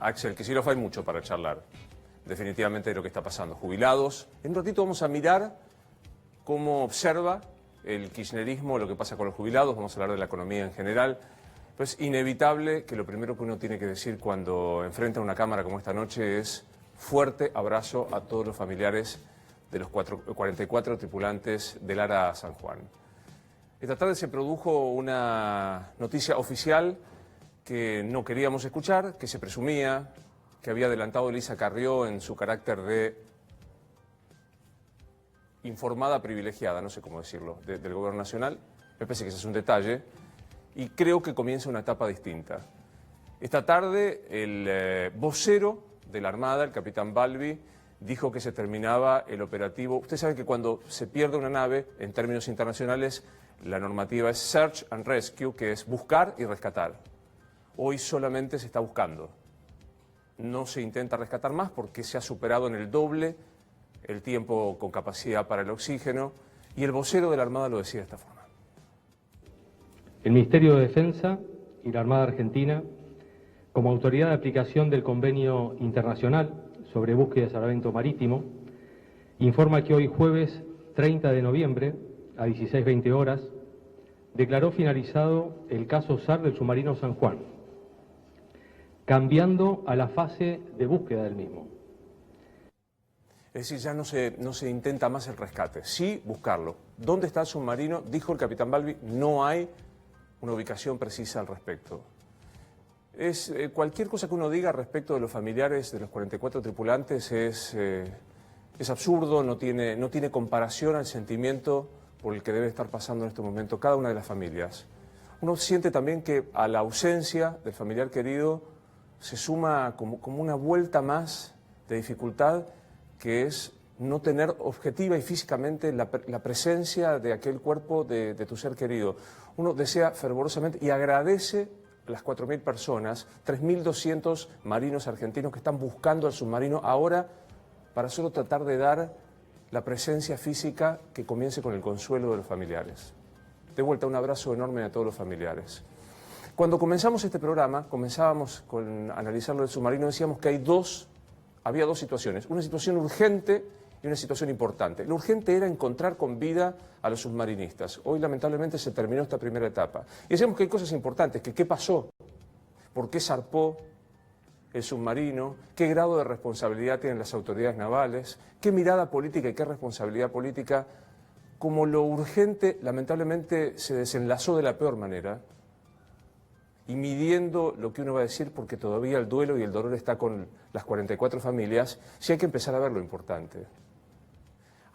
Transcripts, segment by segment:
Axel Kicillof, hay mucho para charlar, definitivamente, de lo que está pasando. Jubilados. En un ratito vamos a mirar cómo observa el kirchnerismo lo que pasa con los jubilados, vamos a hablar de la economía en general. Pero es inevitable que lo primero que uno tiene que decir cuando enfrenta una cámara como esta noche es fuerte abrazo a todos los familiares de los 44 tripulantes del ARA San Juan. Esta tarde se produjo una noticia oficial que no queríamos escuchar, que se presumía que había adelantado Elisa Carrió en su carácter de informada privilegiada, no sé cómo decirlo, del Gobierno Nacional. Me parece que ese es un detalle y creo que comienza una etapa distinta. Esta tarde el vocero de la Armada, el capitán Balbi, dijo que se terminaba el operativo. Usted sabe que cuando se pierde una nave, en términos internacionales, la normativa es Search and Rescue, que es buscar y rescatar. Hoy solamente se está buscando. No se intenta rescatar más porque se ha superado en el doble el tiempo con capacidad para el oxígeno, y el vocero de la Armada lo decía de esta forma. El Ministerio de Defensa y la Armada Argentina, como autoridad de aplicación del Convenio Internacional sobre Búsqueda y Salvamento Marítimo, informa que hoy jueves 30 de noviembre, a 16:20 horas, declaró finalizado el caso SAR del submarino San Juan, cambiando a la fase de búsqueda del mismo. Es decir, ya no se intenta más el rescate, sí buscarlo. ¿Dónde está el submarino? Dijo el capitán Balbi, no hay una ubicación precisa al respecto. Cualquier cosa que uno diga respecto de los familiares de los 44 tripulantes es absurdo, no tiene comparación al sentimiento por el que debe estar pasando en este momento cada una de las familias. Uno siente también que a la ausencia del familiar querido se suma como una vuelta más de dificultad, que es no tener objetiva y físicamente la presencia de aquel cuerpo de tu ser querido. Uno desea fervorosamente y agradece a las 4.000 personas, 3.200 marinos argentinos que están buscando al submarino ahora para solo tratar de dar la presencia física que comience con el consuelo de los familiares. De vuelta, un abrazo enorme a todos los familiares. Cuando comenzamos este programa, comenzábamos con analizar lo del submarino, decíamos que había dos situaciones, una situación urgente y una situación importante. Lo urgente era encontrar con vida a los submarinistas. Hoy, lamentablemente, se terminó esta primera etapa. Y decíamos que hay cosas importantes, que qué pasó, por qué zarpó el submarino, qué grado de responsabilidad tienen las autoridades navales, qué mirada política y qué responsabilidad política. Como lo urgente, lamentablemente, se desenlazó de la peor manera, y midiendo lo que uno va a decir, porque todavía el duelo y el dolor está con las 44 familias, sí hay que empezar a ver lo importante.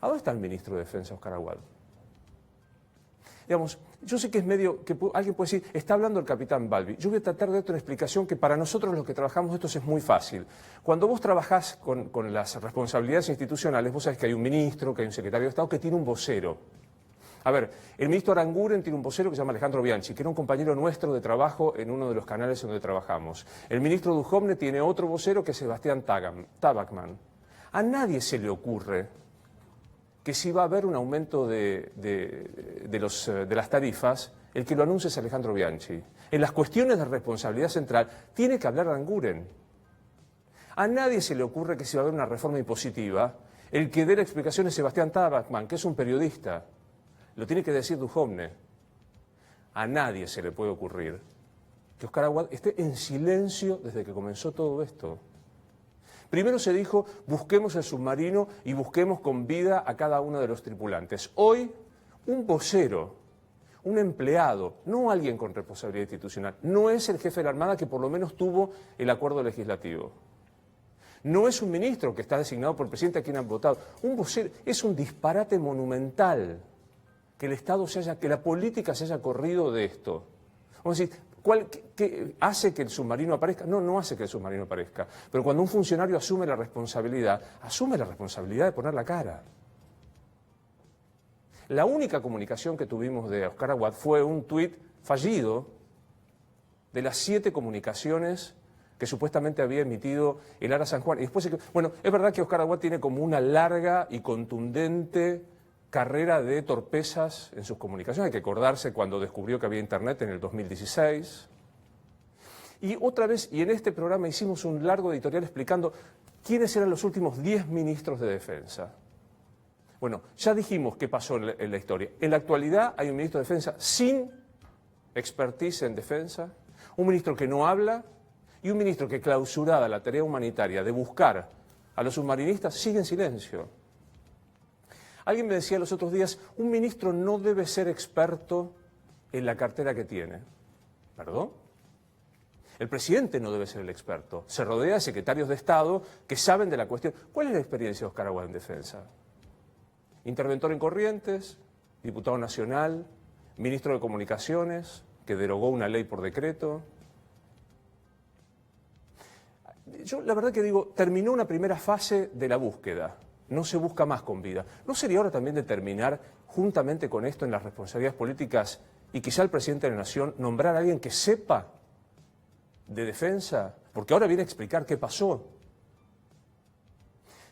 ¿A dónde está el ministro de Defensa, Oscar Aguad? Digamos, yo sé que es medio, que alguien puede decir, está hablando el capitán Balbi. Yo voy a tratar de darte una explicación que para nosotros los que trabajamos esto es muy fácil. Cuando vos trabajás con las responsabilidades institucionales, vos sabés que hay un ministro, que hay un secretario de Estado, que tiene un vocero. A ver, el ministro Aranguren tiene un vocero que se llama Alejandro Bianchi, que era un compañero nuestro de trabajo en uno de los canales donde trabajamos. El ministro Duhovne tiene otro vocero que es Sebastián Tabacman. A nadie se le ocurre que si va a haber un aumento de las tarifas, el que lo anuncia es Alejandro Bianchi. En las cuestiones de responsabilidad central tiene que hablar Aranguren. A nadie se le ocurre que si va a haber una reforma impositiva, el que dé la explicación es Sebastián Tabacman, que es un periodista. Lo tiene que decir Duhovne. A nadie se le puede ocurrir que Oscar Aguad esté en silencio desde que comenzó todo esto. Primero se dijo, busquemos el submarino y busquemos con vida a cada uno de los tripulantes. Hoy, un vocero, un empleado, no alguien con responsabilidad institucional, no es el jefe de la Armada que por lo menos tuvo el acuerdo legislativo. No es un ministro que está designado por el presidente a quien han votado. Un vocero es un disparate monumental que el Estado que la política se haya corrido de esto. Vamos a decir, ¿qué hace que el submarino aparezca? No hace que el submarino aparezca. Pero cuando un funcionario asume la responsabilidad de poner la cara. La única comunicación que tuvimos de Oscar Aguad fue un tuit fallido de las 7 comunicaciones que supuestamente había emitido el ARA San Juan. Y después, bueno, es verdad que Oscar Aguad tiene como una larga y contundente carrera de torpezas en sus comunicaciones. Hay que acordarse cuando descubrió que había Internet en el 2016. Y otra vez, y en este programa hicimos un largo editorial explicando quiénes eran los últimos 10 ministros de Defensa. Bueno, ya dijimos qué pasó en la historia. En la actualidad hay un ministro de Defensa sin expertise en defensa, un ministro que no habla y un ministro que, clausurada la tarea humanitaria de buscar a los submarinistas, sigue en silencio. Alguien me decía los otros días, un ministro no debe ser experto en la cartera que tiene. ¿Perdón? El presidente no debe ser el experto. Se rodea de secretarios de Estado que saben de la cuestión. ¿Cuál es la experiencia de Oscar Aguad en defensa? Interventor en Corrientes, diputado nacional, ministro de Comunicaciones, que derogó una ley por decreto. Yo la verdad que digo, terminó una primera fase de la búsqueda. No se busca más con vida. ¿No sería hora también de terminar, juntamente con esto, en las responsabilidades políticas y quizá el presidente de la Nación, nombrar a alguien que sepa de defensa? Porque ahora viene a explicar qué pasó.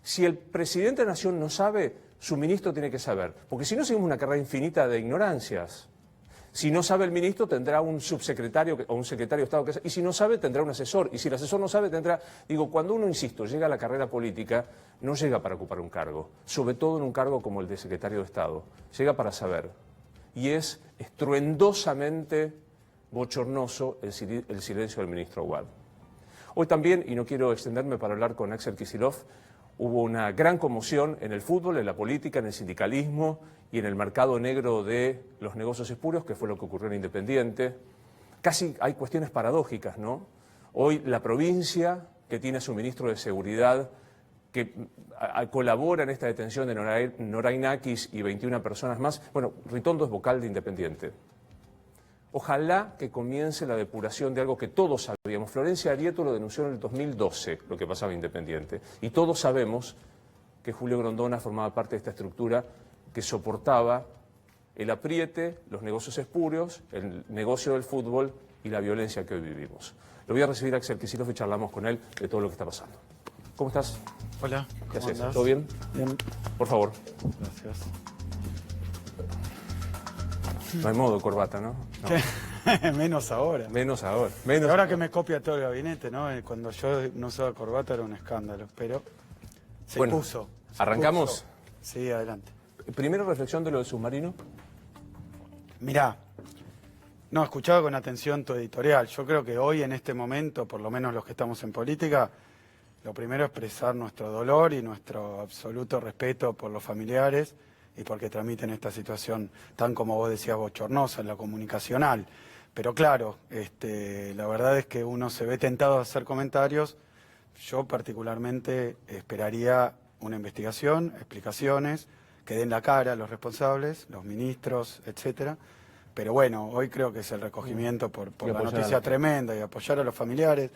Si el presidente de la Nación no sabe, su ministro tiene que saber. Porque si no, seguimos una carrera infinita de ignorancias. Si no sabe el ministro, tendrá un subsecretario o un secretario de Estado. Y si no sabe, tendrá un asesor. Y si el asesor no sabe, tendrá... Digo, cuando uno, insisto, llega a la carrera política, no llega para ocupar un cargo. Sobre todo en un cargo como el de secretario de Estado. Llega para saber. Y es estruendosamente bochornoso el silencio del ministro Aguad. Hoy también, y no quiero extenderme para hablar con Axel Kicillof, hubo una gran conmoción en el fútbol, en la política, en el sindicalismo y en el mercado negro de los negocios espurios, que fue lo que ocurrió en Independiente. Casi hay cuestiones paradójicas, ¿no? Hoy la provincia, que tiene a su ministro de Seguridad, que colabora en esta detención de Noray Nakis y 21 personas más. Bueno, Ritondo es vocal de Independiente. Ojalá que comience la depuración de algo que todos sabíamos. Florencia Arieto lo denunció en el 2012, lo que pasaba en Independiente. Y todos sabemos que Julio Grondona formaba parte de esta estructura que soportaba el apriete, los negocios espurios, el negocio del fútbol y la violencia que hoy vivimos. Lo voy a recibir a Axel Kicillof y charlamos con él de todo lo que está pasando. ¿Cómo estás? Hola. ¿Qué haces? ¿Todo bien? Bien. Por favor. Gracias. No hay modo corbata, ¿no? No. Menos ahora. Menos ahora. Menos Ahora que me copia todo el gabinete, ¿no? Cuando yo no usaba corbata era un escándalo, pero se Bueno, puso. ¿arrancamos? Sí, adelante. Primera reflexión de lo del submarino. Mirá, no, escuchaba con atención tu editorial. Yo creo que hoy, en este momento, por lo menos los que estamos en política, lo primero es expresar nuestro dolor y nuestro absoluto respeto por los familiares y porque transmiten esta situación tan, como vos decías, bochornosa en la comunicacional. Pero claro, la verdad es que uno se ve tentado a hacer comentarios. Yo particularmente esperaría una investigación, explicaciones, que den la cara a los responsables, los ministros, etcétera. Pero bueno, hoy creo que es el recogimiento por la noticia tremenda y apoyar a los familiares,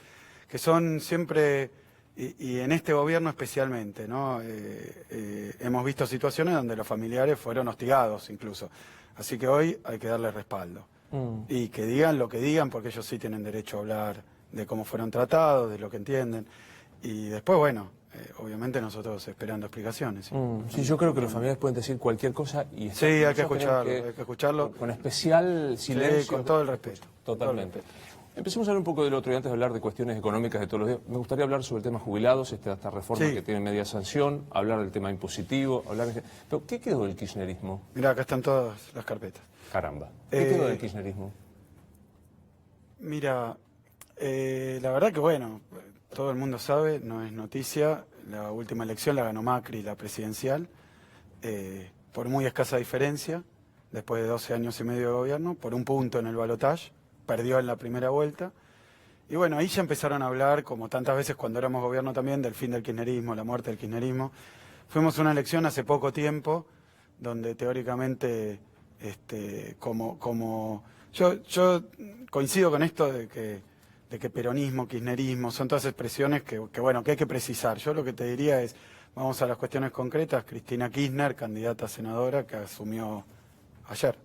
que son siempre... Y en este gobierno especialmente, ¿no? Hemos visto situaciones donde los familiares fueron hostigados incluso. Así que hoy hay que darle respaldo. Y que digan lo que digan, porque ellos sí tienen derecho a hablar de cómo fueron tratados, de lo que entienden. Y después, bueno, obviamente nosotros esperando explicaciones. Sí, yo creo que los familiares pueden decir cualquier cosa y... Sí, hay que escucharlo, Con especial silencio. Sí, con todo el respeto. Totalmente. Empecemos a hablar un poco del otro y antes de hablar de cuestiones económicas de todos los días. Me gustaría hablar sobre el tema jubilados, esta reforma que tiene media sanción, hablar del tema impositivo, Pero, ¿qué quedó del kirchnerismo? Mirá, acá están todas las carpetas. Caramba. ¿Qué quedó del kirchnerismo? Mira, la verdad que bueno, todo el mundo sabe, no es noticia, la última elección la ganó Macri, la presidencial, por muy escasa diferencia, después de 12 años y medio de gobierno, por un punto en el balotaje. Perdió en la primera vuelta. Y bueno, ahí ya empezaron a hablar, como tantas veces cuando éramos gobierno también, del fin del kirchnerismo, la muerte del kirchnerismo. Fuimos a una elección hace poco tiempo, donde teóricamente, yo coincido con esto de que peronismo, kirchnerismo, son todas expresiones que hay que precisar. Yo lo que te diría es, vamos a las cuestiones concretas. Cristina Kirchner, candidata a senadora, que asumió ayer.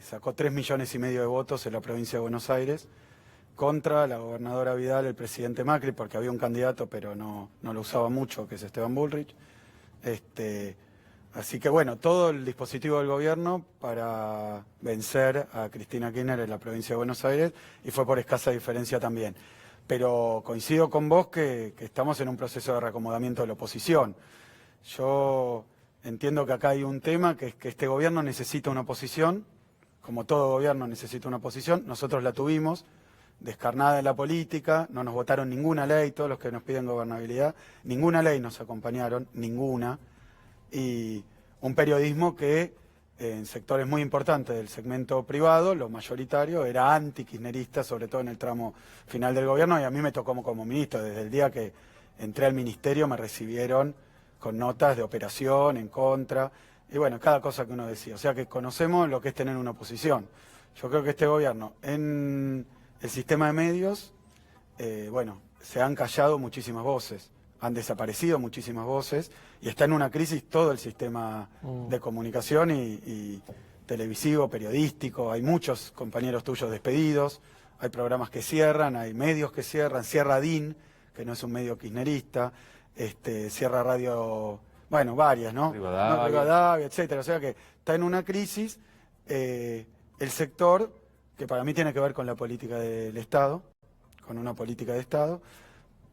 Sacó 3,5 millones de votos en la provincia de Buenos Aires contra la gobernadora Vidal, el presidente Macri, porque había un candidato pero no lo usaba mucho, que es Esteban Bullrich. Así que bueno, todo el dispositivo del gobierno para vencer a Cristina Kirchner en la provincia de Buenos Aires, y fue por escasa diferencia también. Pero coincido con vos que estamos en un proceso de reacomodamiento de la oposición. Yo entiendo que acá hay un tema, que es que este gobierno necesita una oposición, como todo gobierno necesita una oposición. Nosotros la tuvimos, descarnada en la política, no nos votaron ninguna ley, todos los que nos piden gobernabilidad, ninguna ley nos acompañaron, ninguna. Y un periodismo que en sectores muy importantes del segmento privado, lo mayoritario, era anti-kirchnerista, sobre todo en el tramo final del gobierno, y a mí me tocó como ministro. Desde el día que entré al ministerio me recibieron con notas de operación, en contra, y bueno, cada cosa que uno decía. O sea que conocemos lo que es tener una oposición. Yo creo que este gobierno, en el sistema de medios, bueno, se han callado muchísimas voces, han desaparecido muchísimas voces, y está en una crisis todo el sistema de comunicación y televisivo, periodístico. Hay muchos compañeros tuyos despedidos, hay programas que cierran, hay medios que cierran, cierra DIN, que no es un medio kirchnerista, cierra radio, bueno, varias, ¿no? Rivadavia, etcétera. O sea que está en una crisis el sector, que para mí tiene que ver con la política del Estado, con una política de Estado,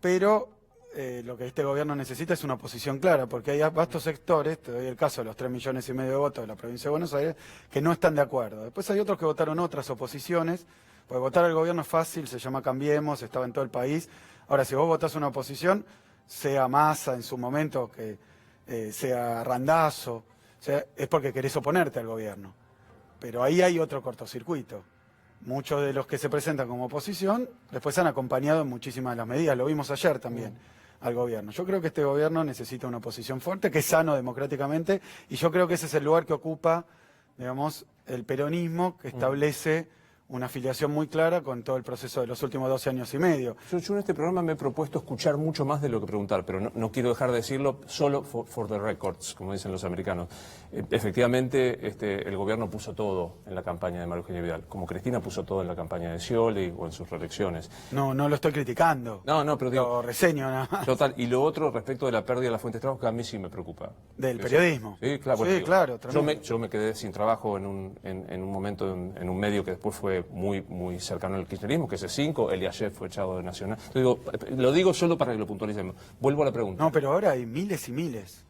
pero lo que este gobierno necesita es una oposición clara, porque hay vastos sectores, te doy el caso de los 3,5 millones de votos de la provincia de Buenos Aires, que no están de acuerdo. Después hay otros que votaron otras oposiciones, porque votar al gobierno es fácil, se llama Cambiemos, estaba en todo el país. Ahora, si vos votás una oposición, sea Massa en su momento, que sea Randazzo, es porque querés oponerte al gobierno. Pero ahí hay otro cortocircuito. Muchos de los que se presentan como oposición después han acompañado en muchísimas de las medidas, lo vimos ayer también, al gobierno. Yo creo que este gobierno necesita una oposición fuerte, que es sano democráticamente, y yo creo que ese es el lugar que ocupa, digamos, el peronismo, que establece una afiliación muy clara con todo el proceso de los últimos 12 años y medio. Yo en este programa me he propuesto escuchar mucho más de lo que preguntar, pero no quiero dejar de decirlo solo for the records, como dicen los americanos. Efectivamente, el gobierno puso todo en la campaña de María Eugenia Vidal, como Cristina puso todo en la campaña de Scioli o en sus reelecciones. No lo estoy criticando. No, pero digo... Lo reseño nada más. Total, y lo otro respecto de la pérdida de las fuentes de trabajo, que a mí sí me preocupa. ¿Del periodismo? Sí, claro. Bueno, sí, digo, claro. Yo me quedé sin trabajo en un momento en un medio que después fue muy cercano al kirchnerismo, que es C5, Eliashev fue echado de Nacional. Lo digo solo para que lo puntualicemos. Vuelvo a la pregunta. No, pero ahora hay miles y miles.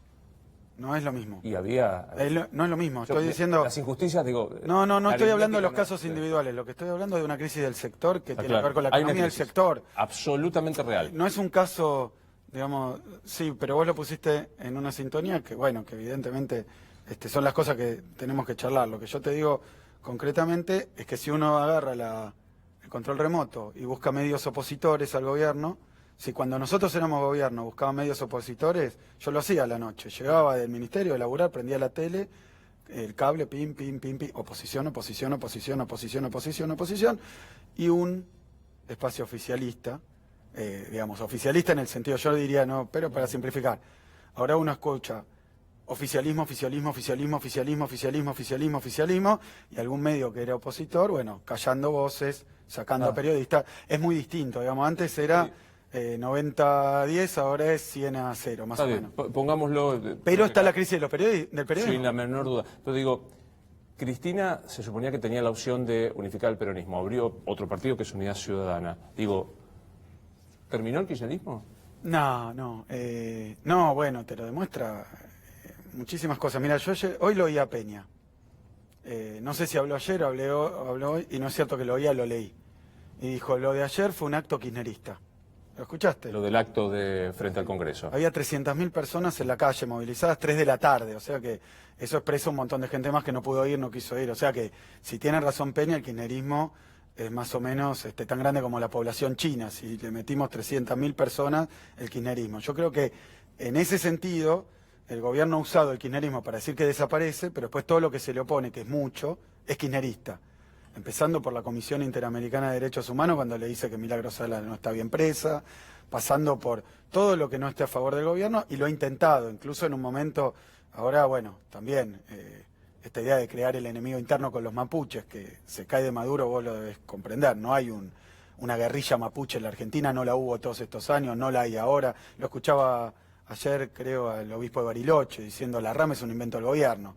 No es lo mismo. Y había... no es lo mismo, estoy diciendo... Las injusticias, digo... No estoy hablando de los casos individuales, lo que estoy hablando es de una crisis del sector que tiene que ver con la economía del sector. Absolutamente real. No es un caso, digamos, sí, pero vos lo pusiste en una sintonía que, bueno, que evidentemente son las cosas que tenemos que charlar. Lo que yo te digo concretamente es que si uno agarra el control remoto y busca medios opositores al gobierno... Si cuando nosotros éramos gobierno buscaba medios opositores, yo lo hacía a la noche. Llegaba del ministerio a laburar, prendía la tele, el cable, pim, oposición, y un espacio oficialista, digamos, oficialista en el sentido, yo diría, no, pero para simplificar. Ahora uno escucha oficialismo, y algún medio que era opositor, bueno, callando voces, sacando periodistas. Es muy distinto, digamos, antes era... 90-10, ahora es 100-0, más o menos. Pongámoslo... Pero está la crisis del periodismo. Sin la menor duda. Pero digo, Cristina se suponía que tenía la opción de unificar el peronismo. Abrió otro partido que es Unidad Ciudadana. Digo, ¿terminó el kirchnerismo? No, bueno, te lo demuestra muchísimas cosas. Mira, yo hoy lo oí a Peña. No sé si habló ayer o habló hoy, y no es cierto que lo oía, lo leí. Y dijo, lo de ayer fue un acto kirchnerista. ¿Lo escuchaste? Lo del acto de frente al Congreso. Había 300.000 personas en la calle movilizadas, 3 de la tarde, o sea que eso expresa un montón de gente más que no pudo ir, no quiso ir. O sea que, si tiene razón Peña, el kirchnerismo es más o menos tan grande como la población china. Si le metimos 300.000 personas, el kirchnerismo. Yo creo que, en ese sentido, el gobierno ha usado el kirchnerismo para decir que desaparece, pero después todo lo que se le opone, que es mucho, es kirchnerista. Empezando por la Comisión Interamericana de Derechos Humanos, cuando le dice que Milagro Sala no está bien presa, pasando por todo lo que no esté a favor del gobierno, y lo ha intentado, incluso en un momento, ahora, bueno, también esta idea de crear el enemigo interno con los mapuches, que se cae de Maduro, vos lo debes comprender, no hay una guerrilla mapuche en la Argentina, no la hubo todos estos años, no la hay ahora. Lo escuchaba ayer creo al obispo de Bariloche diciendo la rama es un invento del gobierno.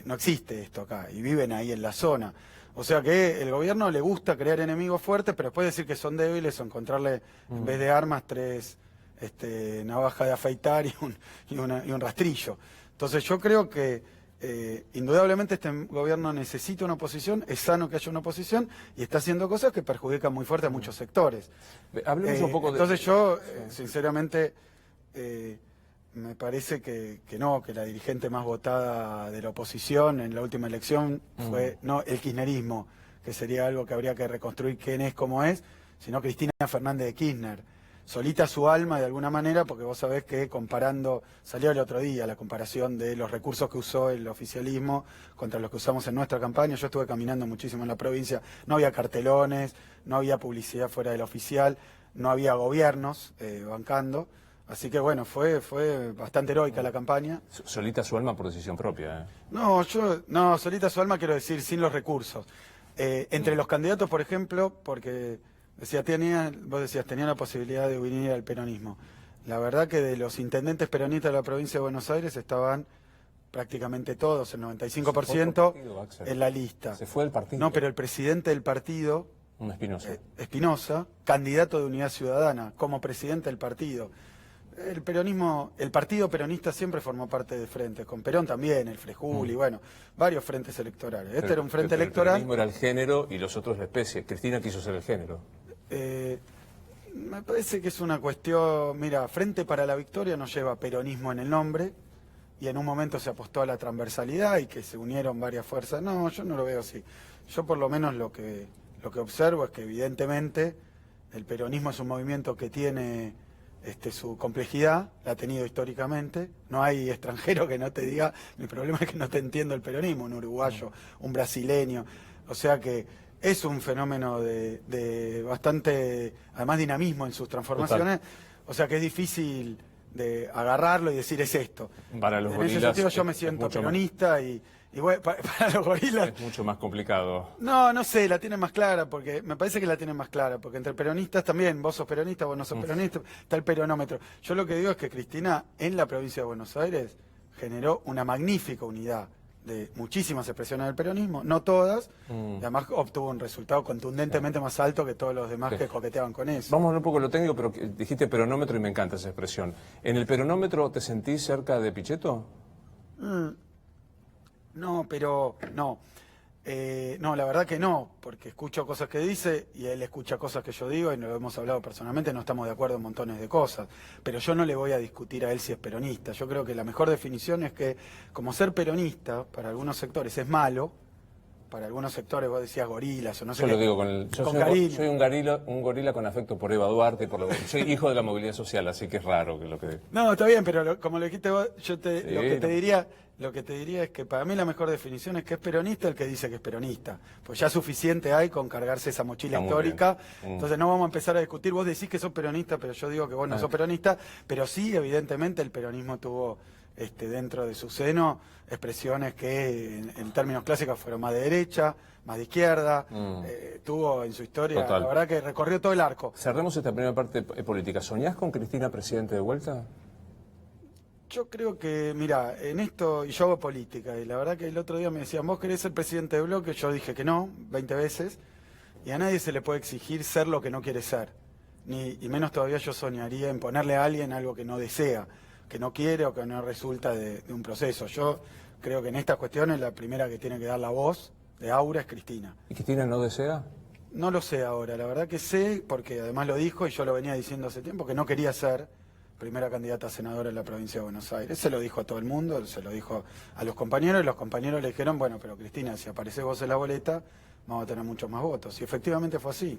No existe esto acá y viven ahí en la zona. O sea que el gobierno le gusta crear enemigos fuertes, pero después decir que son débiles o encontrarle en vez de armas 3 navajas de afeitar y un rastrillo. Entonces yo creo que indudablemente este gobierno necesita una oposición, es sano que haya una oposición y está haciendo cosas que perjudican muy fuerte a muchos sectores. Hablemos un poco de... Entonces yo, sinceramente, me parece que no, que la dirigente más votada de la oposición en la última elección fue no el kirchnerismo, que sería algo que habría que reconstruir quién es, cómo es, sino Cristina Fernández de Kirchner. Solita su alma de alguna manera, porque vos sabés que comparando, salió el otro día la comparación de los recursos que usó el oficialismo contra los que usamos en nuestra campaña. Yo estuve caminando muchísimo en la provincia, no había cartelones, no había publicidad fuera del oficial, no había gobiernos bancando, así que bueno, fue bastante heroica la campaña. Solita su alma por decisión propia, ¿eh? No, solita su alma quiero decir sin los recursos. Entre los candidatos, por ejemplo, porque... vos decías, tenía la posibilidad de unir al peronismo. La verdad que de los intendentes peronistas de la provincia de Buenos Aires estaban prácticamente todos, el 95% en la lista. Se fue del partido. No, pero el presidente del partido, Espinosa, candidato de Unidad Ciudadana, como presidente del partido. El partido peronista siempre formó parte de frentes, con Perón también, el Frejuli, bueno, varios frentes electorales. Este era un frente electoral. El peronismo era el género y los otros la especie. Cristina quiso ser el género. Me parece que es una cuestión, mira, Frente para la Victoria no lleva peronismo en el nombre y en un momento se apostó a la transversalidad y que se unieron varias fuerzas. No, yo no lo veo así. Yo por lo menos lo que observo es que evidentemente el peronismo es un movimiento que tiene su complejidad, la ha tenido históricamente. No hay extranjero que no te diga, mi problema es que no te entiendo el peronismo, un uruguayo, un brasileño. O sea que es un fenómeno de bastante, además, dinamismo en sus transformaciones. Total. O sea que es difícil de agarrarlo y decir es esto. Para los gorilas, en ese sentido yo me siento peronista y bueno, para los gorilas... Es mucho más complicado. No sé, la tienen más clara, porque me parece que la tienen más clara, porque entre peronistas también, vos sos peronista, vos no sos peronista, está el peronómetro. Yo lo que digo es que Cristina, en la provincia de Buenos Aires, generó una magnífica unidad de muchísimas expresiones del peronismo, no todas, y además obtuvo un resultado contundentemente más alto que todos los demás que coqueteaban con eso. Vamos a ver un poco lo técnico, pero dijiste peronómetro y me encanta esa expresión. ¿En el peronómetro te sentís cerca de Pichetto? No, pero no. No, la verdad que no, porque escucho cosas que dice y él escucha cosas que yo digo y lo hemos hablado personalmente, no estamos de acuerdo en montones de cosas, pero yo no le voy a discutir a él si es peronista. Yo creo que la mejor definición es que como ser peronista para algunos sectores es malo, para algunos sectores vos decías gorilas o no sé. Yo lo digo con cariño. Soy un gorila con afecto por Eva Duarte, soy hijo de la movilidad social, así que es raro que lo que... No, está bien, pero como lo dijiste vos, lo que te diría es que para mí la mejor definición es que es peronista el que dice que es peronista. Pues ya suficiente hay con cargarse esa mochila histórica. Entonces no vamos a empezar a discutir. Vos decís que sos peronista, pero yo digo que vos no sos peronista. Pero sí, evidentemente, el peronismo tuvo dentro de su seno expresiones que en términos clásicos fueron más de derecha, más de izquierda. Tuvo en su historia, la verdad que recorrió todo el arco. Cerremos esta primera parte política. ¿Soñás con Cristina presidente de vuelta? Yo creo que, mira, en esto, y yo hago política, y la verdad que el otro día me decían, ¿vos querés ser presidente de bloque? Yo dije que no, 20 veces, y a nadie se le puede exigir ser lo que no quiere ser, y menos todavía yo soñaría en ponerle a alguien algo que no desea, que no quiere o que no resulta de un proceso. Yo creo que en estas cuestiones la primera que tiene que dar la voz de aura es Cristina. ¿Y Cristina no desea? No lo sé ahora, la verdad que sé, porque además lo dijo, y yo lo venía diciendo hace tiempo, que no quería ser primera candidata a senadora en la provincia de Buenos Aires. Se lo dijo a todo el mundo, se lo dijo a los compañeros, y los compañeros le dijeron, bueno, pero Cristina, si apareces vos en la boleta, vamos a tener muchos más votos. Y efectivamente fue así.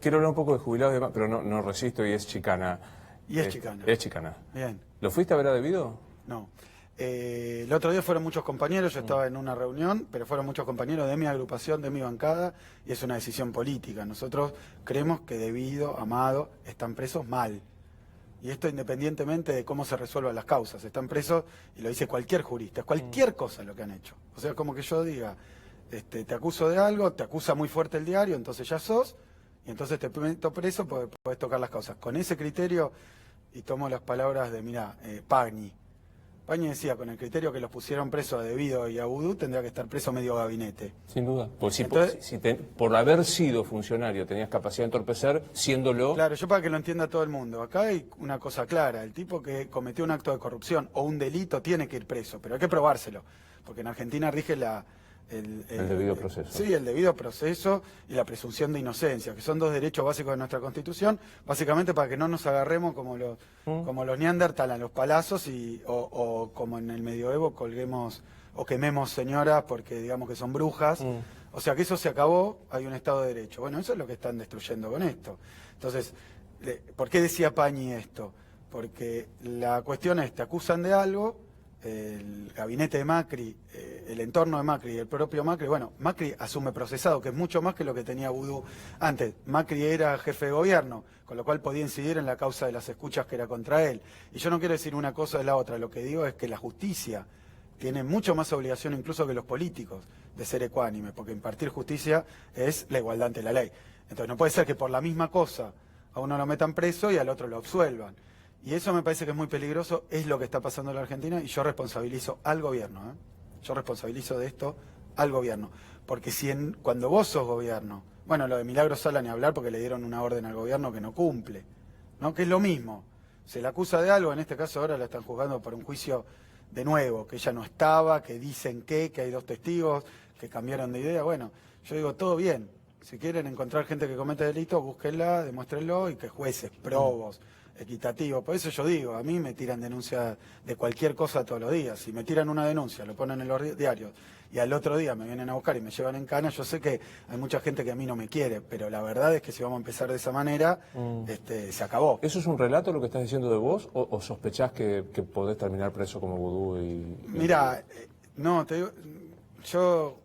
Quiero hablar un poco de jubilados y demás, pero no resisto, y es chicana. Y es chicana. Es chicana. Bien. ¿Lo fuiste a ver a Debido? No. El otro día fueron muchos compañeros, yo estaba en una reunión, pero fueron muchos compañeros de mi agrupación, de mi bancada, y es una decisión política. Nosotros creemos que Debido, Amado, están presos mal. Y esto independientemente de cómo se resuelvan las causas. Están presos, y lo dice cualquier jurista, es cualquier cosa lo que han hecho. O sea, como que yo diga, te acuso de algo, te acusa muy fuerte el diario, entonces ya sos, y entonces te meto preso, podés tocar las causas. Con ese criterio, y tomo las palabras de, Pagni. Pagni decía, con el criterio que los pusieron presos a Debido y a Vudú, tendría que estar preso medio gabinete. Sin duda. Pues si, Entonces, por haber sido funcionario tenías capacidad de entorpecer, siéndolo... Claro, yo para que lo entienda todo el mundo. Acá hay una cosa clara. El tipo que cometió un acto de corrupción o un delito tiene que ir preso, pero hay que probárselo. Porque en Argentina rige el debido proceso. Sí, el debido proceso y la presunción de inocencia, que son dos derechos básicos de nuestra Constitución, básicamente para que no nos agarremos como los Neandertal a los palazos o como en el medioevo colguemos o quememos señoras porque digamos que son brujas. O sea que eso se acabó, hay un Estado de Derecho. Bueno, eso es lo que están destruyendo con esto. Entonces, ¿por qué decía Pagni esto? Porque la cuestión es, te acusan de algo, el gabinete de Macri, el entorno de Macri y el propio Macri, bueno, Macri asume procesado, que es mucho más que lo que tenía Vudú antes. Macri era jefe de gobierno, con lo cual podía incidir en la causa de las escuchas que era contra él. Y yo no quiero decir una cosa de la otra, lo que digo es que la justicia tiene mucho más obligación incluso que los políticos de ser ecuánime, porque impartir justicia es la igualdad ante la ley. Entonces no puede ser que por la misma cosa a uno lo metan preso y al otro lo absuelvan. Y eso me parece que es muy peligroso, es lo que está pasando en la Argentina y yo responsabilizo al gobierno. Yo responsabilizo de esto al gobierno. Porque cuando vos sos gobierno, bueno, lo de Milagros Sala ni hablar porque le dieron una orden al gobierno que no cumple, ¿no? Que es lo mismo. Se le acusa de algo, en este caso ahora la están juzgando por un juicio de nuevo, que ella no estaba, que dicen que hay dos testigos, que cambiaron de idea. Bueno, yo digo, todo bien. Si quieren encontrar gente que comete delitos, búsquenla, demuéstrenlo y que jueces, probos, equitativos. Por eso yo digo, a mí me tiran denuncias de cualquier cosa todos los días. Si me tiran una denuncia, lo ponen en los diarios y al otro día me vienen a buscar y me llevan en cana, yo sé que hay mucha gente que a mí no me quiere, pero la verdad es que si vamos a empezar de esa manera, se acabó. ¿Eso es un relato lo que estás diciendo de vos o sospechás que podés terminar preso como Vudú Mira, no, te digo, yo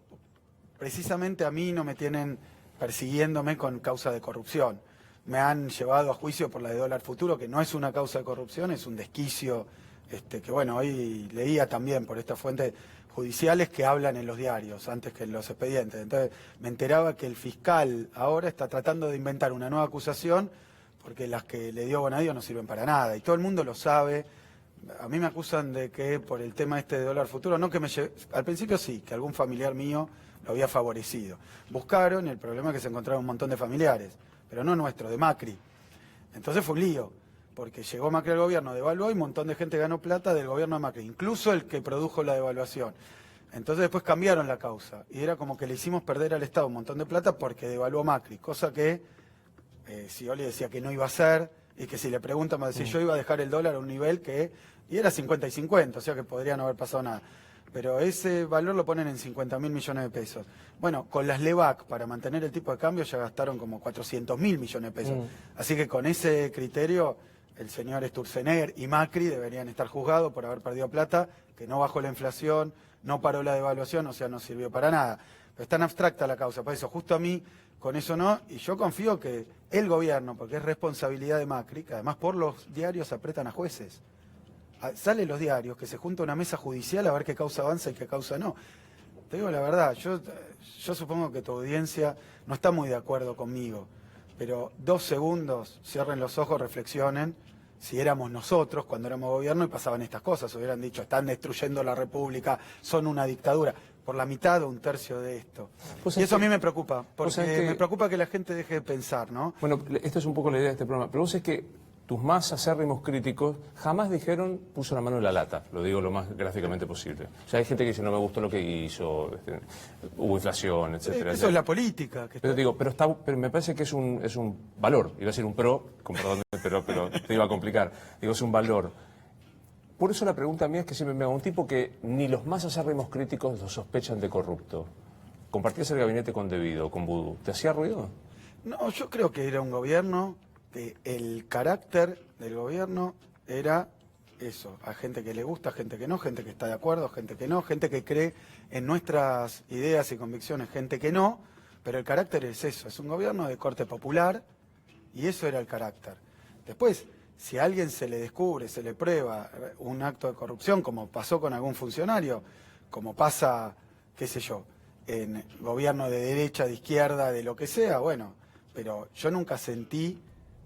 precisamente a mí no me tienen persiguiéndome con causa de corrupción. Me han llevado a juicio por la de dólar futuro, que no es una causa de corrupción, es un desquicio, que bueno, hoy leía también por estas fuentes judiciales que hablan en los diarios, antes que en los expedientes. Entonces me enteraba que el fiscal ahora está tratando de inventar una nueva acusación, porque las que le dio Bonadío no sirven para nada, y todo el mundo lo sabe. A mí me acusan de que por el tema de dólar futuro, no que al principio sí, que algún familiar mío lo había favorecido. Buscaron, y el problema es que se encontraron un montón de familiares, pero no nuestro, de Macri. Entonces fue un lío, porque llegó Macri al gobierno, devaluó y un montón de gente ganó plata del gobierno de Macri, incluso el que produjo la devaluación. Entonces después cambiaron la causa, y era como que le hicimos perder al Estado un montón de plata porque devaluó Macri, cosa que Scioli decía que no iba a hacer, y que si le preguntan va a decir yo iba a dejar el dólar a un nivel y era 50 y 50, o sea que podría no haber pasado nada. Pero ese valor lo ponen en 50.000 millones de pesos. Bueno, con las LEVAC, para mantener el tipo de cambio, ya gastaron como 400.000 millones de pesos. Así que con ese criterio, el señor Sturzenegger y Macri deberían estar juzgados por haber perdido plata, que no bajó la inflación, no paró la devaluación, o sea, no sirvió para nada. Pero es tan abstracta la causa, por eso justo a mí, con eso no, y yo confío que el gobierno, porque es responsabilidad de Macri, que además por los diarios apretan a jueces. Salen los diarios, que se junta una mesa judicial a ver qué causa avanza y qué causa no. Te digo la verdad, yo supongo que tu audiencia no está muy de acuerdo conmigo, pero 2 segundos, cierren los ojos, reflexionen, si éramos nosotros cuando éramos gobierno y pasaban estas cosas, hubieran dicho, están destruyendo la República, son una dictadura, por la mitad o un tercio de esto. Pues y eso a mí me preocupa, porque me preocupa que la gente deje de pensar, ¿no? Bueno, esta es un poco la idea de este programa, pero vos es que tus más acérrimos críticos jamás dijeron puso la mano en la lata, lo digo lo más gráficamente posible. O sea, hay gente que dice no me gustó lo que hizo, hubo inflación, etcétera. Eso es la política. Pero digo, pero me parece que es un valor, iba a ser un pro, con perdón, pero te iba a complicar. Digo, es un valor. Por eso la pregunta mía es que siempre me hago un tipo que ni los más acérrimos críticos lo sospechan de corrupto. ¿Compartías el gabinete con Debido, con Vudú? ¿Te hacía ruido? No, yo creo que era un gobierno que el carácter del gobierno era eso, a gente que le gusta, gente que no, gente que está de acuerdo, gente que no, gente que cree en nuestras ideas y convicciones, gente que no, pero el carácter es eso, es un gobierno de corte popular y eso era el carácter. Después, si a alguien se le descubre, se le prueba un acto de corrupción, como pasó con algún funcionario, como pasa, qué sé yo, en gobierno de derecha, de izquierda, de lo que sea, bueno, pero yo nunca sentí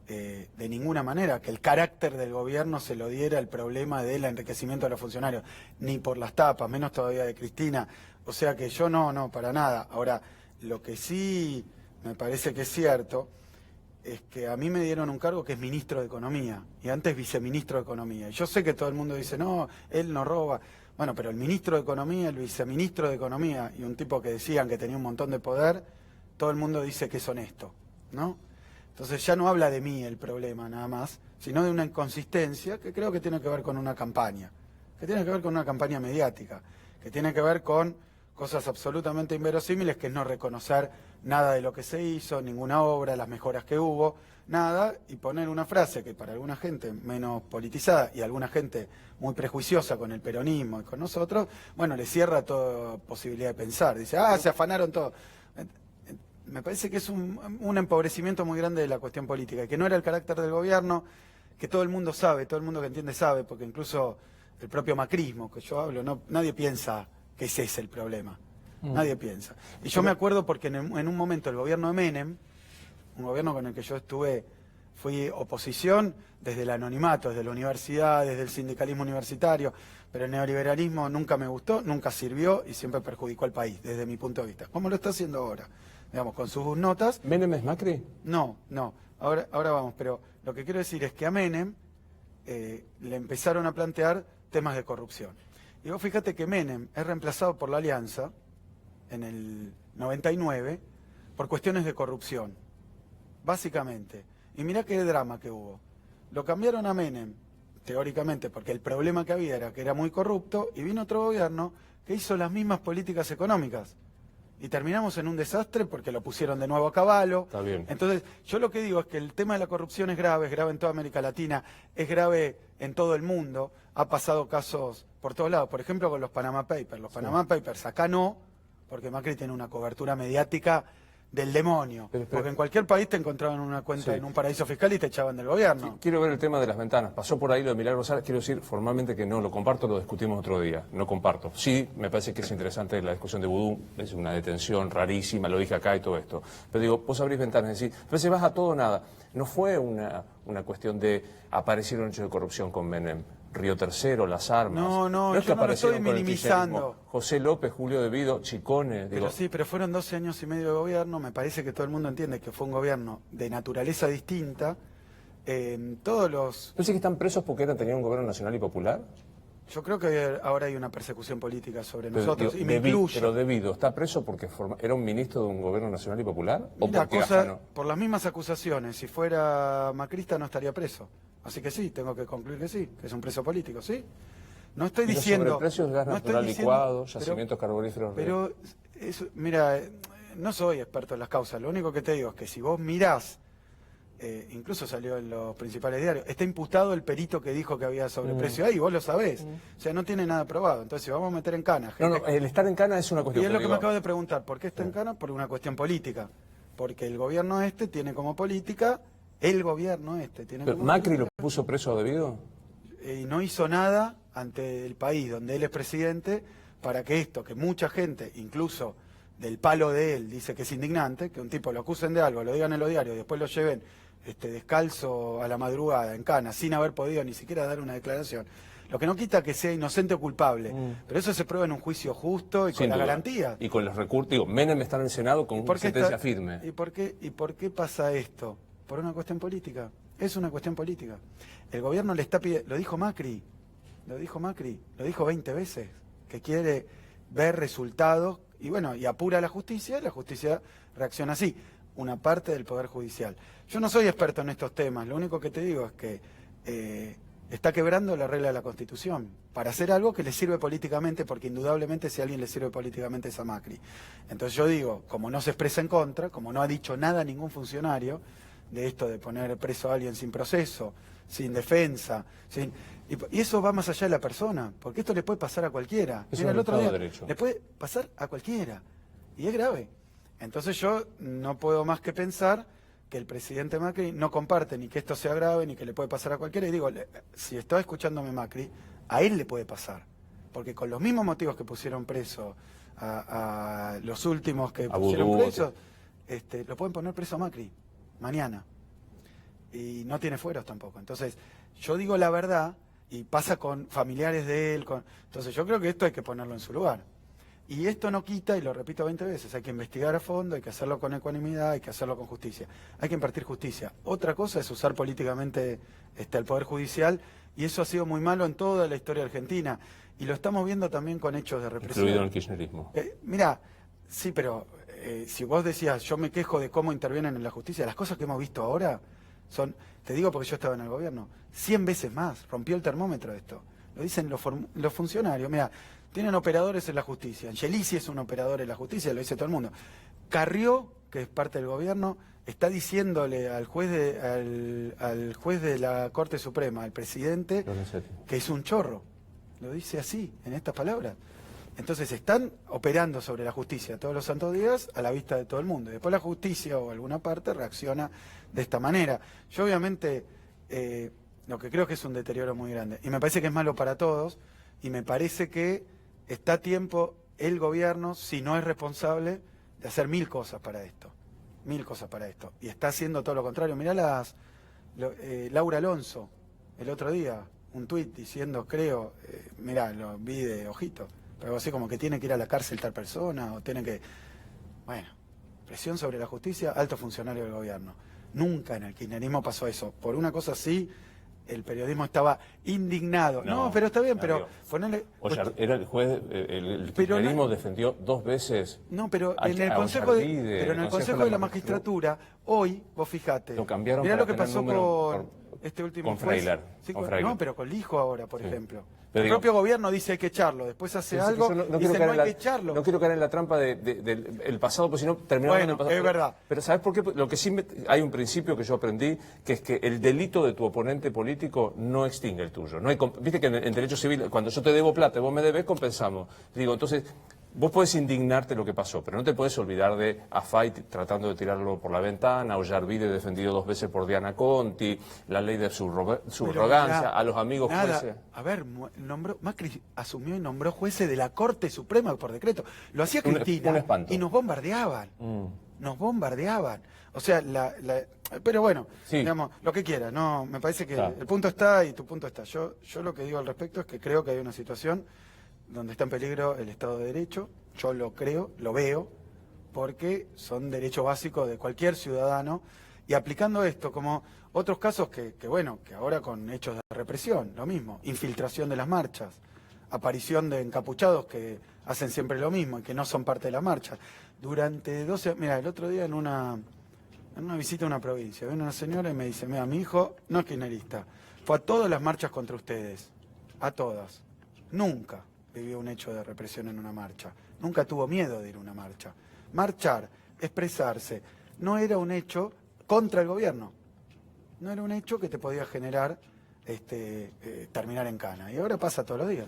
de ninguna manera que el carácter del gobierno se lo diera el problema del enriquecimiento de los funcionarios, ni por las tapas, menos todavía de Cristina. O sea que yo no, para nada. Ahora, lo que sí me parece que es cierto es que a mí me dieron un cargo que es ministro de Economía y antes viceministro de Economía. Y yo sé que todo el mundo dice, no, él no roba. Bueno, pero el ministro de Economía, el viceministro de Economía y un tipo que decían que tenía un montón de poder, todo el mundo dice que es honesto, ¿no? Entonces ya no habla de mí el problema nada más, sino de una inconsistencia que creo que tiene que ver con una campaña, que tiene que ver con una campaña mediática, que tiene que ver con cosas absolutamente inverosímiles, que es no reconocer nada de lo que se hizo, ninguna obra, las mejoras que hubo, nada, y poner una frase que para alguna gente menos politizada y alguna gente muy prejuiciosa con el peronismo y con nosotros, bueno, le cierra toda posibilidad de pensar. Dice, se afanaron todo. Me parece que es un empobrecimiento muy grande de la cuestión política, y que no era el carácter del gobierno, que todo el mundo sabe, todo el mundo que entiende sabe, porque incluso el propio macrismo que yo hablo, nadie piensa que ese es el problema. Nadie piensa. Y yo me acuerdo porque en un momento el gobierno de Menem, un gobierno con el que yo fui oposición desde el anonimato, desde la universidad, desde el sindicalismo universitario, pero el neoliberalismo nunca me gustó, nunca sirvió y siempre perjudicó al país, desde mi punto de vista. ¿Cómo lo está haciendo ahora? Digamos, con sus notas. ¿Menem es Macri? No, ahora vamos, pero lo que quiero decir es que a Menem le empezaron a plantear temas de corrupción. Y vos fíjate que Menem es reemplazado por la Alianza en el 99 por cuestiones de corrupción, básicamente. Y mirá qué drama que hubo. Lo cambiaron a Menem, teóricamente, porque el problema que había era que era muy corrupto, y vino otro gobierno que hizo las mismas políticas económicas. Y terminamos en un desastre porque lo pusieron de nuevo a caballo. Está bien. Entonces, yo lo que digo es que el tema de la corrupción es grave en toda América Latina, es grave en todo el mundo. Ha pasado casos por todos lados, por ejemplo con los Panama Papers. Los Panama Papers acá no, porque Macri tiene una cobertura mediática del demonio. Porque en cualquier país te encontraban una cuenta en un paraíso fiscal y te echaban del gobierno. Quiero ver el tema de las ventanas. Pasó por ahí lo de Milagros Sala. Quiero decir formalmente que no lo comparto, lo discutimos otro día. No comparto. Sí, me parece que es interesante la discusión de Vudú. Es una detención rarísima, lo dije acá y todo esto. Pero digo, vos abrís ventanas, es decir, pero si vas a todo o nada. No fue una cuestión de aparecieron hechos de corrupción con Menem. Río Tercero, las armas. No, es que yo no lo estoy aparecieron con el minimizando. kirchnerismo. José López, Julio De Vido, Chicone. Pero sí, pero fueron 12 años y medio de gobierno. Me parece que todo el mundo entiende que fue un gobierno de naturaleza distinta. Todos los... ¿Pensás que están presos porque tenían un gobierno nacional y popular? Yo creo que ahora hay una persecución política sobre nosotros, y me incluyo. Pero De Vido, ¿está preso porque era un ministro de un gobierno nacional y popular? ¿O Mira, porque afanó? por las mismas acusaciones, si fuera macrista no estaría preso. Así que sí, tengo que concluir que sí, que es un preso político, ¿sí? No estoy diciendo... Sobre precios de gas natural licuado, yacimientos carboníferos... Pero, mira, no soy experto en las causas, lo único que te digo es que si vos mirás, incluso salió en los principales diarios, está imputado el perito que dijo que había sobreprecio ahí, vos lo sabés. O sea, no tiene nada probado. Entonces, si vamos a meter en cana... Gente... No, el estar en cana es una cuestión... Y es lo que me acabo de preguntar, ¿por qué está en cana? Por una cuestión política. Porque el gobierno tiene como política... El gobierno tiene... ¿Pero Macri lo puso preso a De Vido? Y no hizo nada ante el país donde él es presidente para que que mucha gente, incluso del palo de él, dice que es indignante, que un tipo lo acusen de algo, lo digan en los diarios y después lo lleven descalzo a la madrugada en cana, sin haber podido ni siquiera dar una declaración. Lo que no quita que sea inocente o culpable, pero eso se prueba en un juicio justo y con la garantía. Y con los recursos, digo, Menem está en el Senado con una sentencia firme. ¿Y por qué pasa esto? Por una cuestión política. Es una cuestión política. El gobierno le está pidiendo, lo dijo Macri, lo dijo 20 veces, que quiere ver resultados y bueno, y apura la justicia reacciona así, una parte del Poder Judicial. Yo no soy experto en estos temas, lo único que te digo es que está quebrando la regla de la Constitución para hacer algo que le sirve políticamente, porque indudablemente si a alguien le sirve políticamente es a Macri. Entonces yo digo, como no se expresa en contra, como no ha dicho nada ningún funcionario de esto de poner preso a alguien sin proceso, sin defensa, y eso va más allá de la persona, porque esto le puede pasar a cualquiera. Mira, el otro día le puede pasar a cualquiera, y es grave. Entonces yo no puedo más que pensar que el presidente Macri no comparte ni que esto sea grave, ni que le puede pasar a cualquiera, y digo, si está escuchándome Macri, a él le puede pasar, porque con los mismos motivos que pusieron preso a los últimos que pusieron presos, lo pueden poner preso a Macri mañana. y no tiene fueros tampoco. Entonces, yo digo la verdad y pasa con familiares de él. Entonces, yo creo que esto hay que ponerlo en su lugar. Y esto no quita, y lo repito 20 veces, hay que investigar a fondo, hay que hacerlo con ecuanimidad, hay que hacerlo con justicia. Hay que impartir justicia. Otra cosa es usar políticamente el Poder Judicial, y eso ha sido muy malo en toda la historia argentina. Y lo estamos viendo también con hechos de represión. Incluido en el kirchnerismo. Mirá, sí, pero si vos decías, yo me quejo de cómo intervienen en la justicia, las cosas que hemos visto ahora son, te digo porque yo estaba en el gobierno, 100 veces más, rompió el termómetro esto. Lo dicen los funcionarios, mira, tienen operadores en la justicia. Angelici es un operador en la justicia, lo dice todo el mundo. Carrió, que es parte del gobierno, está diciéndole al juez de la Corte Suprema, al presidente, que es un chorro. Lo dice así, en estas palabras. Entonces están operando sobre la justicia todos los santos días a la vista de todo el mundo. Y después la justicia o alguna parte reacciona de esta manera. Yo obviamente lo que creo que es un deterioro muy grande. Y me parece que es malo para todos. Y me parece que está a tiempo el gobierno, si no es responsable, de hacer 1000 cosas para esto. 1000 cosas para esto. Y está haciendo todo lo contrario. Mirá Laura Alonso, el otro día, un tuit diciendo, creo, mirá, lo vi de ojito, pero así como que tiene que ir a la cárcel tal persona, o tiene que... Bueno, presión sobre la justicia, alto funcionario del gobierno. Nunca en el kirchnerismo pasó eso. Por una cosa así, el periodismo estaba indignado. No, pero está bien, pero ponerle... Era el juez, el kirchnerismo defendió 2 veces... No, pero en el Consejo de la Magistratura, hoy, vos fijate, lo cambiaron. Mirá lo que pasó con este último con Freiler. Sí, no, pero con Lijo ahora, por ejemplo. Pero el propio gobierno dice hay que echarlo, después hace algo, dice no hay que echarlo. No quiero caer en la trampa del pasado, porque si no terminamos en el pasado. Es verdad. Pero ¿sabes por qué? Lo que sí hay un principio que yo aprendí, que es que el delito de tu oponente político no extingue el tuyo. No hay, viste que en derecho civil, cuando yo te debo plata y vos me debes, compensamos. Digo, entonces... Vos podés indignarte lo que pasó, pero no te podés olvidar de Afay tratando de tirarlo por la ventana, Ollarvide defendido 2 veces por Diana Conti, la ley de subrogancia, a los amigos jueces. A ver, Macri asumió y nombró jueces de la Corte Suprema por decreto. Lo hacía Cristina un espanto. Y nos bombardeaban. Nos bombardeaban. O sea, pero bueno, sí, digamos, lo que quiera, no, me parece que claro, el punto está y tu punto está. Yo lo que digo al respecto es que creo que hay una situación donde está en peligro el Estado de Derecho. Yo lo creo, lo veo, porque son derechos básicos de cualquier ciudadano, y aplicando esto como otros casos que ahora con hechos de represión, lo mismo, infiltración de las marchas, aparición de encapuchados que hacen siempre lo mismo y que no son parte de la marcha. Durante 12 años, mira, el otro día en una visita a una provincia, viene una señora y me dice, mira, mi hijo no es kirchnerista, fue a todas las marchas contra ustedes, a todas, nunca vivió un hecho de represión en una marcha. Nunca tuvo miedo de ir a una marcha. Marchar, expresarse, no era un hecho contra el gobierno. No era un hecho que te podía generar terminar en cana. Y ahora pasa todos los días.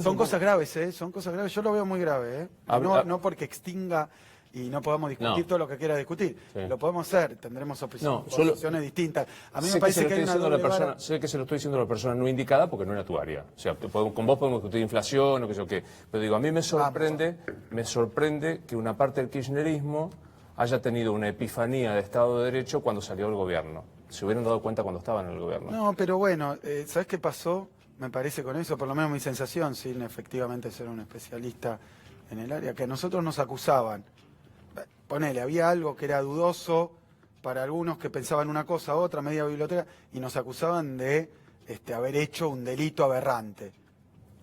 Son cosas graves, son cosas graves. Yo lo veo muy grave, no porque extinga y no podamos discutir todo lo que quiera discutir. Sí. Lo podemos hacer, tendremos posiciones distintas. A mí me parece que hay una doble vara. Sé que se lo estoy diciendo a la persona no indicada porque no era tu área. O sea, con vos podemos discutir inflación o qué sé yo qué. Pero digo, a mí me sorprende que una parte del kirchnerismo haya tenido una epifanía de Estado de Derecho cuando salió del gobierno. Se hubieran dado cuenta cuando estaban en el gobierno. No, pero bueno, ¿sabes qué pasó? Me parece con eso, por lo menos mi sensación, sin efectivamente ser un especialista en el área, que a nosotros nos acusaban. Ponele, había algo que era dudoso para algunos que pensaban una cosa, otra, media biblioteca, y nos acusaban de haber hecho un delito aberrante.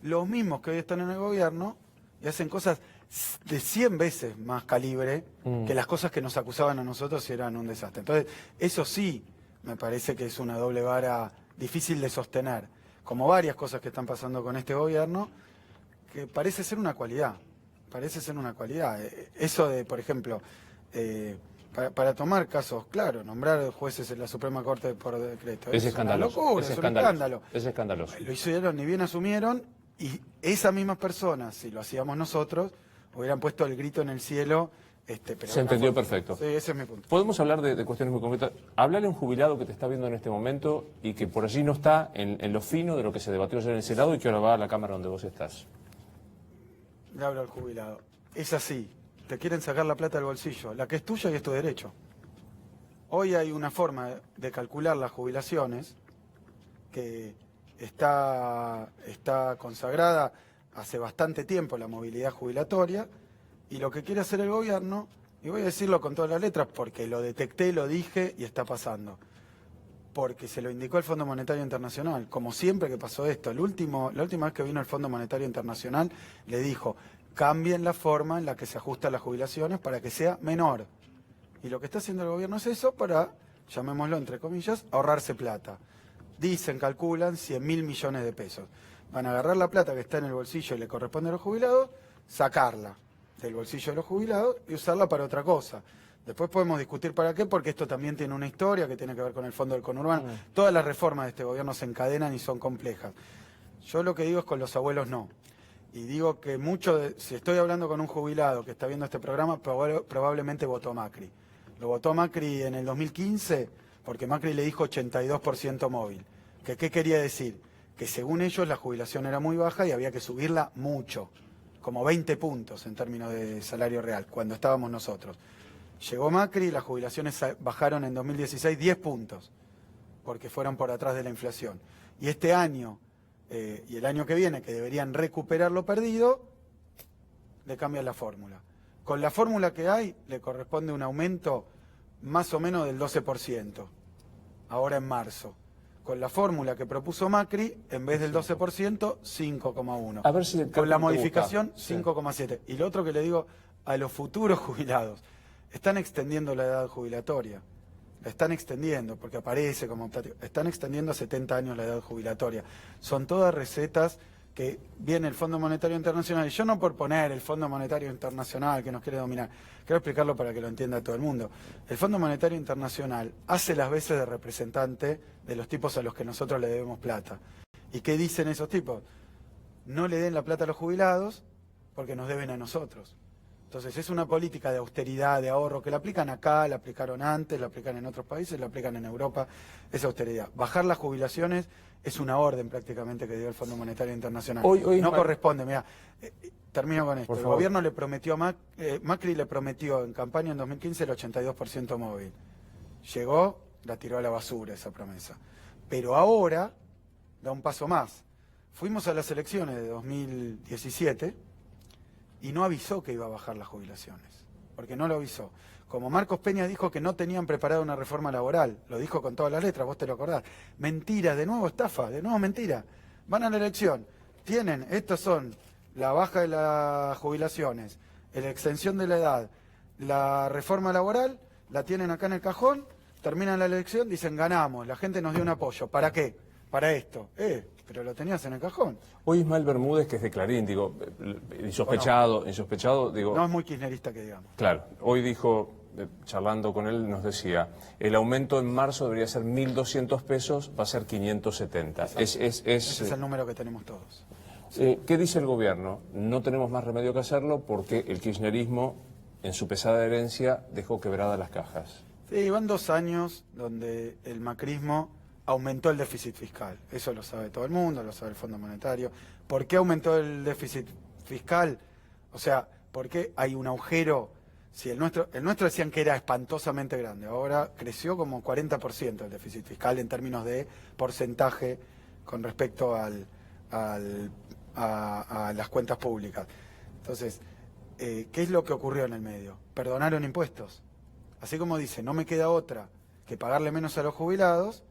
Los mismos que hoy están en el gobierno y hacen cosas de 100 veces más calibre que las cosas que nos acusaban a nosotros y eran un desastre. Entonces, eso sí me parece que es una doble vara difícil de sostener, como varias cosas que están pasando con este gobierno, que parece ser una cualidad. Parece ser una cualidad. Eso de, por ejemplo, para tomar casos, claro, nombrar jueces en la Suprema Corte por decreto. Es escandaloso. Una locura, es un escándalo. Es escandaloso. Lo hicieron, ni bien asumieron, y esas mismas personas, si lo hacíamos nosotros, hubieran puesto el grito en el cielo. Pero se entendió perfecto. Sí, ese es mi punto. Podemos hablar de cuestiones muy concretas. Hablale a un jubilado que te está viendo en este momento y que por allí no está en lo fino de lo que se debatió ayer en el Senado y que ahora va a la Cámara donde vos estás. Le hablo al jubilado. Es así. Te quieren sacar la plata del bolsillo. La que es tuya y es tu derecho. Hoy hay una forma de calcular las jubilaciones que está consagrada hace bastante tiempo, la movilidad jubilatoria, y lo que quiere hacer el gobierno, y voy a decirlo con todas las letras porque lo detecté, lo dije y está pasando, porque se lo indicó el Fondo Monetario Internacional, como siempre que pasó esto. La última vez que vino el Fondo Monetario Internacional le dijo, cambien la forma en la que se ajustan las jubilaciones para que sea menor. Y lo que está haciendo el gobierno es eso para, llamémoslo entre comillas, ahorrarse plata. Dicen, calculan 100.000 millones de pesos. Van a agarrar la plata que está en el bolsillo y le corresponde a los jubilados, sacarla del bolsillo de los jubilados y usarla para otra cosa. Después podemos discutir para qué, porque esto también tiene una historia que tiene que ver con el fondo del conurbano. Todas las reformas de este gobierno se encadenan y son complejas. Yo lo que digo es con los abuelos no. Y digo que si estoy hablando con un jubilado que está viendo este programa, probablemente votó Macri. Lo votó Macri en el 2015 porque Macri le dijo 82% móvil. ¿Qué quería decir? Que según ellos la jubilación era muy baja y había que subirla mucho, como 20 puntos en términos de salario real, cuando estábamos nosotros. Llegó Macri y las jubilaciones bajaron en 2016 10 puntos, porque fueron por atrás de la inflación. Y este año y el año que viene, que deberían recuperar lo perdido, le cambian la fórmula. Con la fórmula que hay, le corresponde un aumento más o menos del 12%, ahora en marzo. Con la fórmula que propuso Macri, en vez del 12%, 5,1. A ver si con la modificación, 5,7. Y lo otro que le digo a los futuros jubilados, están extendiendo la edad jubilatoria. La están extendiendo, porque aparece como están extendiendo a 70 años la edad jubilatoria. Son todas recetas que viene el Fondo Monetario Internacional. Y yo no por poner el Fondo Monetario Internacional que nos quiere dominar, quiero explicarlo para que lo entienda todo el mundo. El Fondo Monetario Internacional hace las veces de representante de los tipos a los que nosotros le debemos plata. ¿Y qué dicen esos tipos? No le den la plata a los jubilados porque nos deben a nosotros. Entonces es una política de austeridad, de ahorro, que la aplican acá, la aplicaron antes, la aplican en otros países, la aplican en Europa, es austeridad. Bajar las jubilaciones es una orden prácticamente que dio el Fondo Monetario Internacional. Hoy no corresponde, mira, termino con esto. Por El favor. gobierno le prometió a Macri le prometió en campaña en 2015 el 82% móvil. Llegó, la tiró a la basura esa promesa. Pero ahora da un paso más. Fuimos a las elecciones de 2017 y no avisó que iba a bajar las jubilaciones, porque no lo avisó. Como Marcos Peña dijo que no tenían preparada una reforma laboral, lo dijo con todas las letras, vos te lo acordás. Mentira, de nuevo estafa, de nuevo mentira. Van a la elección, estos son la baja de las jubilaciones, la extensión de la edad, la reforma laboral, la tienen acá en el cajón, terminan la elección, dicen ganamos, la gente nos dio un apoyo. ¿Para qué? Para esto. Pero lo tenías en el cajón. Hoy Ismael Bermúdez, que es de Clarín, digo, insospechado, digo... No es muy kirchnerista que digamos. Claro, hoy dijo, charlando con él, nos decía, el aumento en marzo debería ser 1.200 pesos, va a ser 570. Ese es el número que tenemos todos. ¿Qué dice el gobierno? No tenemos más remedio que hacerlo porque el kirchnerismo, en su pesada herencia, dejó quebradas las cajas. Sí, van 2 años donde el macrismo aumentó el déficit fiscal. Eso lo sabe todo el mundo, lo sabe el Fondo Monetario. ¿Por qué aumentó el déficit fiscal? O sea, ¿por qué hay un agujero? Si el nuestro decían que era espantosamente grande, ahora creció como 40% el déficit fiscal en términos de porcentaje con respecto a las cuentas públicas. Entonces, ¿qué es lo que ocurrió en el medio? Perdonaron impuestos. Así como dice, no me queda otra que pagarle menos a los jubilados,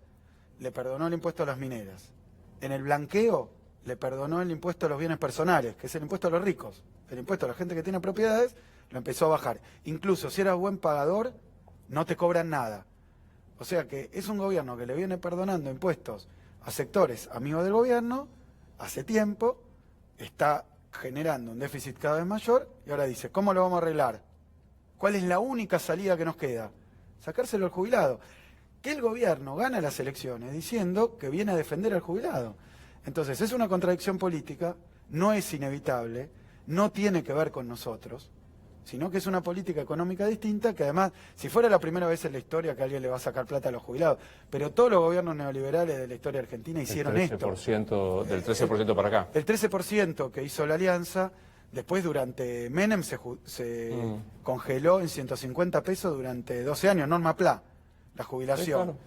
le perdonó el impuesto a las mineras. En el blanqueo le perdonó el impuesto a los bienes personales, que es el impuesto a los ricos. El impuesto a la gente que tiene propiedades lo empezó a bajar. Incluso si eras buen pagador, no te cobran nada. O sea que es un gobierno que le viene perdonando impuestos a sectores amigos del gobierno hace tiempo, está generando un déficit cada vez mayor y ahora dice, ¿cómo lo vamos a arreglar? ¿Cuál es la única salida que nos queda? Sacárselo al jubilado. Que el gobierno gana las elecciones diciendo que viene a defender al jubilado. Entonces es una contradicción política, no es inevitable, no tiene que ver con nosotros, sino que es una política económica distinta que además, si fuera la primera vez en la historia que alguien le va a sacar plata a los jubilados, pero todos los gobiernos neoliberales de la historia argentina hicieron esto. Del 13% para acá. El 13% que hizo la Alianza, después durante Menem se congeló en 150 pesos durante 12 años, Norma Pla. la jubilación. Sí, claro.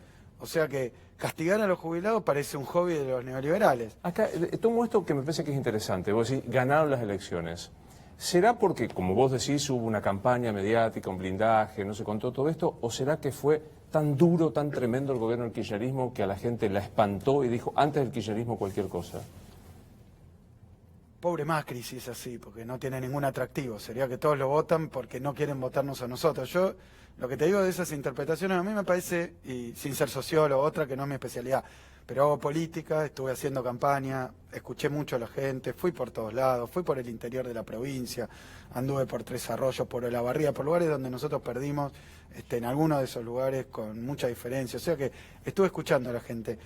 O sea que castigar a los jubilados parece un hobby de los neoliberales. Acá tomo esto que me parece que es interesante. Vos decís, ganaron las elecciones. ¿Será porque, como vos decís, hubo una campaña mediática, un blindaje, no se contó todo esto? ¿O será que fue tan duro, tan tremendo el gobierno del kirchnerismo que a la gente la espantó y dijo, antes del kirchnerismo cualquier cosa? Pobre Macri si es así, porque no tiene ningún atractivo. Sería que todos lo votan porque no quieren votarnos a nosotros. Yo, lo que te digo de esas interpretaciones, a mí me parece, y sin ser sociólogo, otra que no es mi especialidad, pero hago política, estuve haciendo campaña, escuché mucho a la gente, fui por todos lados, fui por el interior de la provincia, anduve por Tres Arroyos, por Olavarría, por lugares donde nosotros perdimos, en algunos de esos lugares con mucha diferencia. O sea que estuve escuchando a la gente.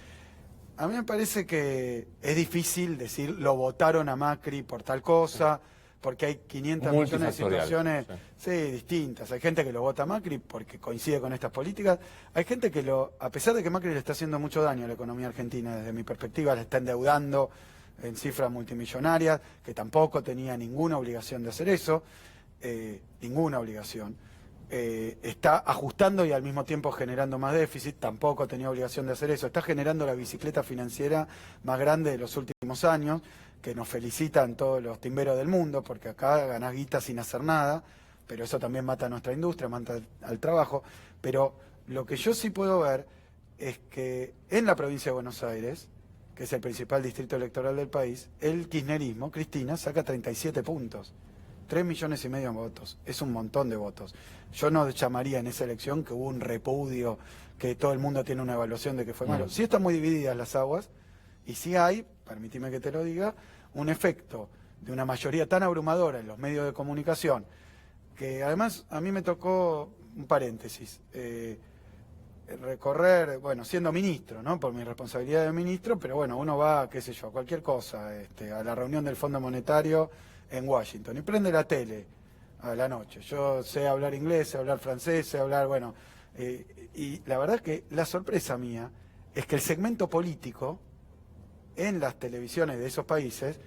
A mí me parece que es difícil decir lo votaron a Macri por tal cosa, porque hay 500 millones de situaciones distintas. Hay gente que lo vota a Macri porque coincide con estas políticas. Hay gente que a pesar de que Macri le está haciendo mucho daño a la economía argentina, desde mi perspectiva, le está endeudando en cifras multimillonarias, que tampoco tenía ninguna obligación de hacer eso, ninguna obligación. Está ajustando y al mismo tiempo generando más déficit, tampoco tenía obligación de hacer eso. Está generando la bicicleta financiera más grande de los últimos años, que nos felicitan todos los timberos del mundo, porque acá ganás guita sin hacer nada, pero eso también mata a nuestra industria, mata al trabajo. Pero lo que yo sí puedo ver es que en la provincia de Buenos Aires, que es el principal distrito electoral del país, el kirchnerismo, Cristina, saca 37 puntos. 3,5 millones de votos, es un montón de votos. Yo no llamaría en esa elección que hubo un repudio, que todo el mundo tiene una evaluación de que fue malo. Sí están muy divididas las aguas, y sí hay, permíteme que te lo diga, un efecto de una mayoría tan abrumadora en los medios de comunicación, que además a mí me tocó, un paréntesis, recorrer, bueno, siendo ministro, ¿no? Por mi responsabilidad de ministro, pero bueno, uno va, qué sé yo, a cualquier cosa, a la reunión del Fondo Monetario en Washington y prende la tele a la noche. Yo sé hablar inglés, sé hablar francés, sé hablar, bueno, y la verdad que la sorpresa mía es que el segmento político en las televisiones de esos países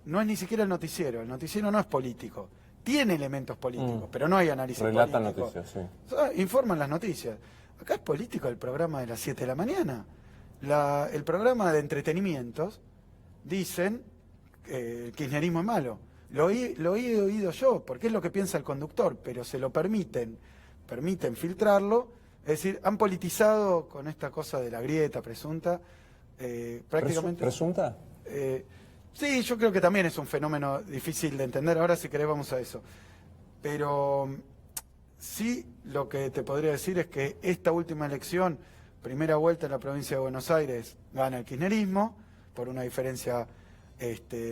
no es ni siquiera el noticiero no es político, tiene elementos políticos, pero no hay análisis Relatan político. noticias, sí. O sea, informan las noticias. Acá es político el programa de las 7 de la mañana. El programa de entretenimientos dicen que el kirchnerismo es malo. Lo he oído yo, porque es lo que piensa el conductor, pero se lo permiten filtrarlo. Es decir, han politizado con esta cosa de la grieta presunta, prácticamente... ¿Presunta? Sí, yo creo que también es un fenómeno difícil de entender. Ahora, si querés, vamos a eso. Pero sí, lo que te podría decir es que esta última elección, primera vuelta en la provincia de Buenos Aires, gana el kirchnerismo, por una diferencia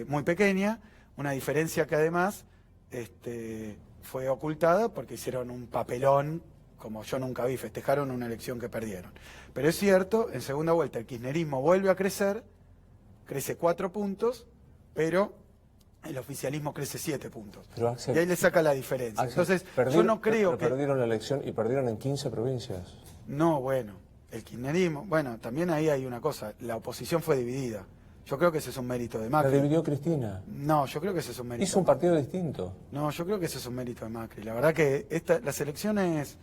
muy pequeña, una diferencia que además fue ocultada porque hicieron un papelón como yo nunca vi, festejaron una elección que perdieron. Pero es cierto, en segunda vuelta el kirchnerismo vuelve a crecer, crece 4 puntos, pero el oficialismo crece 7 puntos. Pero, Axel, y ahí le saca la diferencia. Axel, Entonces, yo no creo que... Perdieron la elección y perdieron en 15 provincias. No, bueno, el kirchnerismo... Bueno, también ahí hay una cosa, la oposición fue dividida. Yo creo que ese es un mérito de Macri. La dividió Cristina. No, yo creo que ese es un mérito. Hizo un partido distinto. No, yo creo que ese es un mérito de Macri. La verdad que las elecciones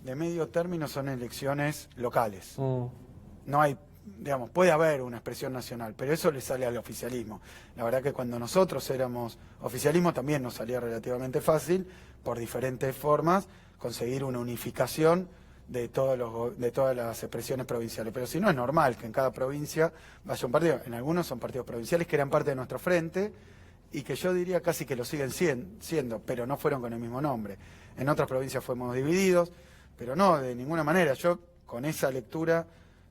de medio término son elecciones locales. No hay, digamos, puede haber una expresión nacional, pero eso le sale al oficialismo. La verdad que cuando nosotros éramos oficialismo también nos salía relativamente fácil, por diferentes formas, conseguir una unificación de todas las expresiones provinciales. Pero si no, es normal que en cada provincia vaya un partido. En algunos son partidos provinciales que eran parte de nuestro frente y que yo diría casi que lo siguen siendo, pero no fueron con el mismo nombre. En otras provincias fuimos divididos, pero no, de ninguna manera. Yo, con esa lectura,